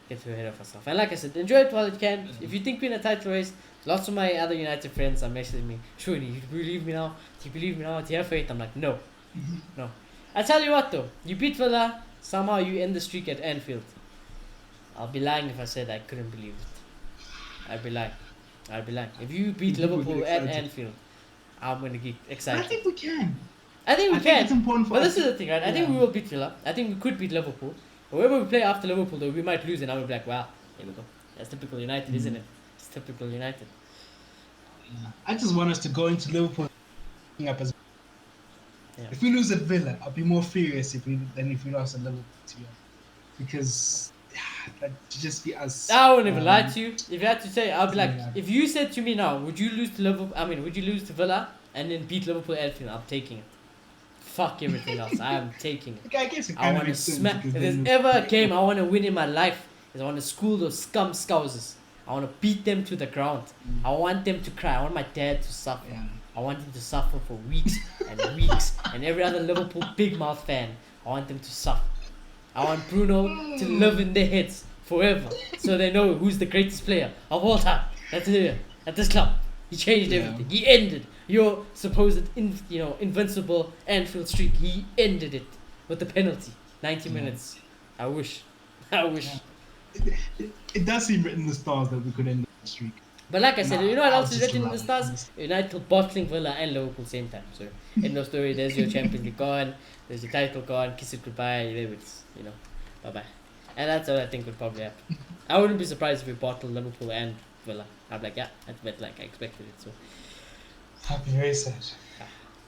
Speaker 1: get too ahead of ourselves. And like I said, enjoy it while you can. If you think we're in a title race, lots of my other United friends are messaging me. Surely, you believe me now? Do you believe me now? Do you have faith? I'm like, no. No. I tell you what though, you beat Villa, somehow you end the streak at Anfield. I'll be lying if I said I couldn't believe it. I'd be lying. If you beat Liverpool at Anfield, I'm going to get excited.
Speaker 2: I think we can.
Speaker 1: I think we
Speaker 2: think
Speaker 1: can.
Speaker 2: it's important for
Speaker 1: But
Speaker 2: us
Speaker 1: this is the thing, right? I think we will beat Villa. I think we could beat Liverpool. Whoever we play after Liverpool, though, we might lose, and I will be like, wow, here we go. That's typical United, isn't it? It's typical United.
Speaker 2: Yeah. I just want us to go into Liverpool up as.
Speaker 1: Yeah.
Speaker 2: If we lose at Villa, I'll be more furious than if we lost at Liverpool, to be honest. Because that just be us.
Speaker 1: I wouldn't even lie to you. If you had to say, I'll be like,
Speaker 2: Yeah.
Speaker 1: if you said to me now, would you lose to Liverpool? I mean, would you lose to Villa and then beat Liverpool at Anfield? I'm taking it. Fuck everything else. I am taking it.
Speaker 2: I guess it
Speaker 1: I
Speaker 2: kind of
Speaker 1: want to
Speaker 2: makes sense.
Speaker 1: smack.
Speaker 2: because
Speaker 1: If there's
Speaker 2: then-
Speaker 1: ever a game I want to win in my life, is I want to school those scum scousers. I want to beat them to the ground. I want them to cry. I want my dad to suffer.
Speaker 2: Yeah.
Speaker 1: I want him to suffer for weeks and weeks. And every other Liverpool big mouth fan, I want them to suffer. I want Bruno to live in their heads forever, so they know who's the greatest player of all time. That's here at this club. He changed
Speaker 2: Yeah.
Speaker 1: everything. He ended your supposed invincible Anfield streak. He ended it with the penalty. 90 minutes. I wish.
Speaker 2: It does seem written in the stars that we could end the streak.
Speaker 1: But like I said,
Speaker 2: Nah,
Speaker 1: you know what
Speaker 2: I'll
Speaker 1: else is
Speaker 2: just
Speaker 1: written in
Speaker 2: allow
Speaker 1: the
Speaker 2: it,
Speaker 1: stars?
Speaker 2: honestly.
Speaker 1: United bottling Villa and Liverpool same time. So end of story. There's your Champions League gone. There's your title gone. Kiss it goodbye. There it's bye bye. And that's what I think would probably happen. I wouldn't be surprised if we bottled Liverpool and Villa. I'm like, yeah, that's like I expected it. So,
Speaker 2: I'd be very sad.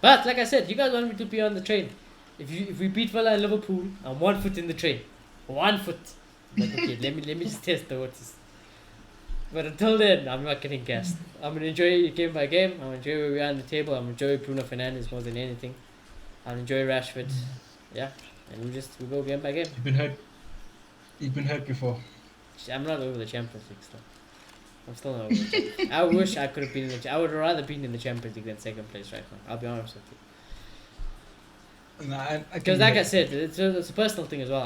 Speaker 1: but like I said, you guys want me to be on the train. If we beat Villa and Liverpool, I'm 1 foot in the train. 1 foot. Like, okay, let me just test the waters. But until then, I'm not getting gassed. I'm gonna enjoy it game by game. I'm gonna enjoy where we are on the table. I'm gonna enjoy Bruno Fernandes more than anything. I'll enjoy Rashford. Yeah, and we go game by game.
Speaker 2: You've been hurt before.
Speaker 1: I'm not over the Champions League still. I'm still not over the Champions League. I wish I could have been in I would rather been in the Champions League than second place right now. I'll be honest with you.
Speaker 2: Nah,
Speaker 1: Because like I said, it's a personal thing as well.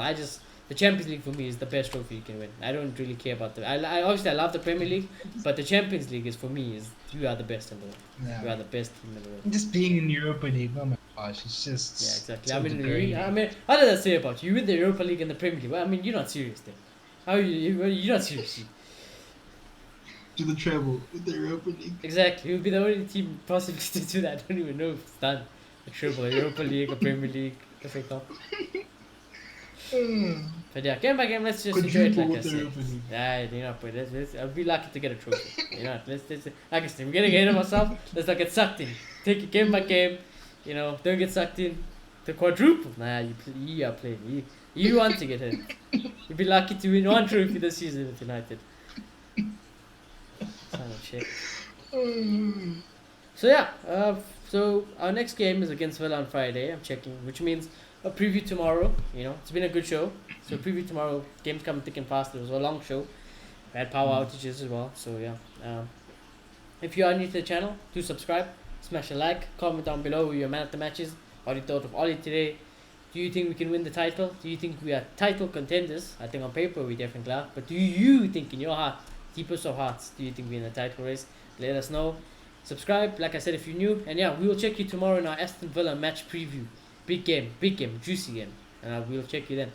Speaker 1: the Champions League for me is the best trophy you can win. I don't really care about I obviously I love the Premier League, but the Champions League is for me is you are the best in the world.
Speaker 2: Yeah.
Speaker 1: You are the best team in the world.
Speaker 2: Just being in Europa League, oh my gosh, it's just
Speaker 1: Yeah, exactly.
Speaker 2: so
Speaker 1: I
Speaker 2: degrading.
Speaker 1: mean, what does that say about you? You win the Europa League and the Premier League. Well, I mean, you're not serious then. How you're not serious?
Speaker 2: To the treble with the Europa League.
Speaker 1: Exactly. You'll be the only team possibly to do that. I don't even know if it's done. A triple, a Europa League, a Premier League, FA Cup. But yeah, game by game, let's just enjoy it like I said. Yeah, you know, but I'll be lucky to get a trophy. You know, let's like I said, we're getting ahead of ourselves. Let's not get sucked in. Take it game by game. You know, don't get sucked in. The quadruple. Nah, you are playing. You want to get hit. You'll be lucky to win one trophy this season with United. Check. So yeah, so our next game is against Villa on Friday. I'm checking, which means a preview tomorrow. You know, it's been a good show. So preview tomorrow. Games coming thick and fast. It was a long show. We had power outages as well. So yeah. If you are new to the channel, do subscribe, smash a like, comment down below who your man at the matches. What you thought of Ollie today? Do you think we can win the title? Do you think we are title contenders? I think on paper we definitely are. But do you think in your heart, deepest of hearts, do you think we're in the title race? Let us know. Subscribe, like I said, if you're new. And yeah, we will check you tomorrow in our Aston Villa match preview. Big game, juicy game. And we will check you then.